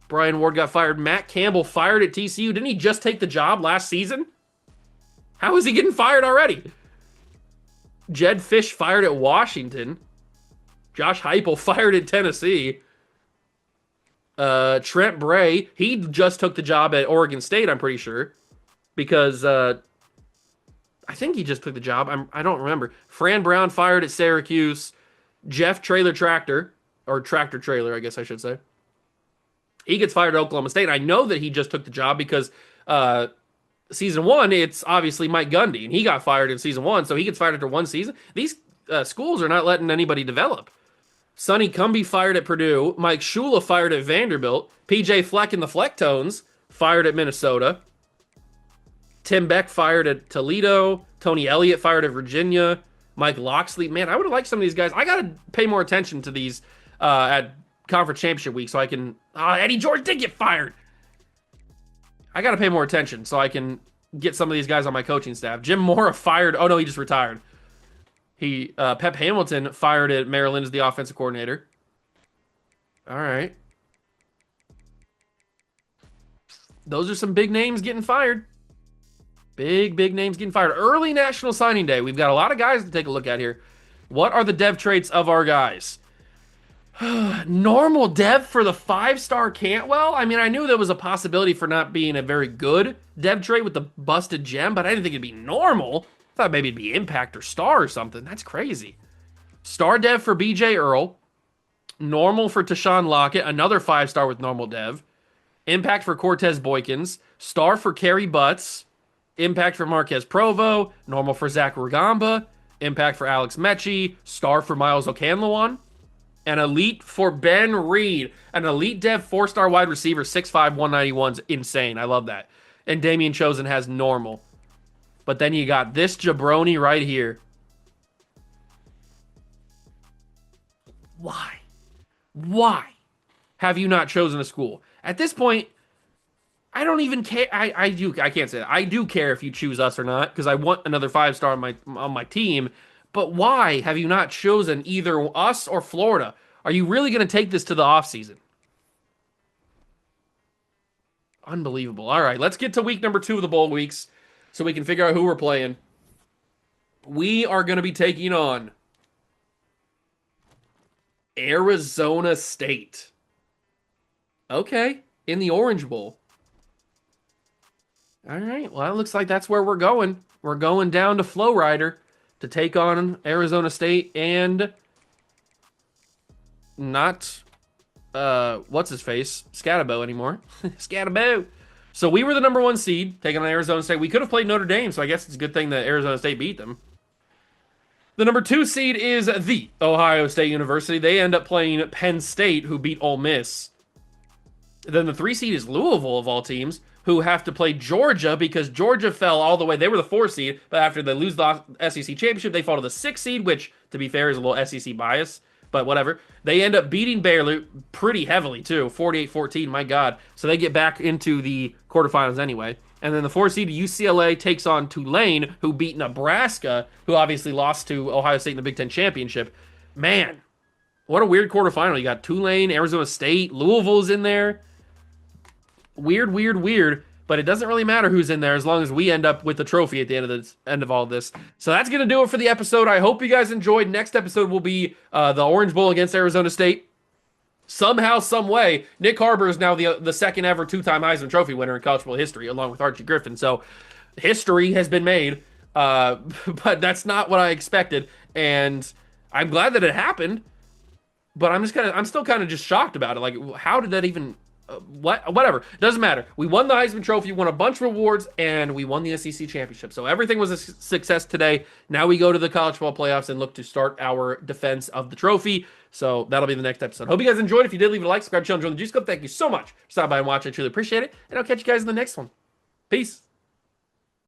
Brian Ward got fired. Matt Campbell fired at TCU. Didn't he just take the job last season? How is he getting fired already? Jed Fish fired at Washington. Josh Heupel fired at Tennessee. Trent Bray, he just took the job at Oregon State, I'm pretty sure. Because I think he just took the job. I don't remember. Fran Brown fired at Syracuse. Jeff Tractor, or Tractor Trailer, I guess I should say. He gets fired at Oklahoma State. I know that he just took the job because season one, it's obviously Mike Gundy, and he got fired in season one, so he gets fired after one season. These schools are not letting anybody develop. Sonny Cumbie fired at Purdue. Mike Shula fired at Vanderbilt. PJ Fleck and the Flecktones fired at Minnesota. Tim Beck fired at Toledo. Tony Elliott fired at Virginia. Mike Locksley. Man, I would have liked some of these guys. I got to pay more attention to these at Conference Championship Week so I can... Eddie George did get fired. I got to pay more attention so I can get some of these guys on my coaching staff. Jim Mora fired... Oh, no, he just retired. Pep Hamilton fired at Maryland as the offensive coordinator. All right. Those are some big names getting fired. Big names getting fired. Early National Signing Day. We've got a lot of guys to take a look at here. What are the dev traits of our guys? Normal dev for the 5-star Cantwell? I mean, I knew there was a possibility for not being a very good dev trait with the busted gem, but I didn't think it'd be normal. I thought maybe it'd be impact or star or something. That's crazy. Star dev for BJ Earl. Normal for Tashawn Lockett. Another 5-star with normal dev. Impact for Cortez Boykins. Star for Kerry Butts. Impact for Marquez Provo. Normal for Zach Rugamba. Impact for Alex Mechie. Star for Miles O'Canlawan. An elite for Ben Reed. An elite dev 4-star wide receiver, 6'5", 191's insane. I love that. And Damian Chosen has normal. But then you got this jabroni right here. Why? Why have you not chosen a school? At this point, I don't even care. I can't say that. I do care if you choose us or not because I want another 5-star on my team. But why have you not chosen either us or Florida? Are you really going to take this to the offseason? Unbelievable. All right, let's get to week number 2 of the bowl weeks. so we can figure out who we're playing. We are going to be taking on Arizona State. Okay, in the Orange Bowl. All right, well, it looks like that's where we're going. We're going down to Flow Rider to take on Arizona State and not, what's his face? Scatabo anymore. Scatabo. So we were the number 1 seed, taking on Arizona State. We could have played Notre Dame, so I guess it's a good thing that Arizona State beat them. The number 2 seed is the Ohio State University. They end up playing Penn State, who beat Ole Miss. Then the 3 seed is Louisville, of all teams, who have to play Georgia because Georgia fell all the way. They were the 4 seed, but after they lose the SEC championship, they fall to the 6 seed, which, to be fair, is a little SEC bias, but whatever. They end up beating Baylor pretty heavily, too, 48-14, my God. So they get back into the quarterfinals anyway. And then the 4 seed UCLA takes on Tulane, who beat Nebraska, who obviously lost to Ohio State in the Big Ten championship. Man, what a weird quarterfinal. You got Tulane, Arizona State, Louisville's in there. Weird, but it doesn't really matter who's in there as long as we end up with the trophy at the end of all this. So that's going to do it for the episode. I hope you guys enjoyed. Next episode will be the Orange Bowl against Arizona State. Somehow, some way, Nick Harbour is now the second ever 2-time Heisman Trophy winner in college football history, along with Archie Griffin. So history has been made, but that's not what I expected. And I'm glad that it happened, but I'm still kind of just shocked about it. Like, how did that even... whatever, doesn't matter. We won the Heisman Trophy, won a bunch of rewards, and we won the SEC championship. So everything was a success today. Now we go to the college football playoffs and look to start our defense of the trophy. So that'll be the next episode. Hope you guys enjoyed. If you did, leave a like, subscribe, channel, join the Juice Club. Thank you so much for stopping by and watching. I truly appreciate it, and I'll catch you guys in the next one. Peace.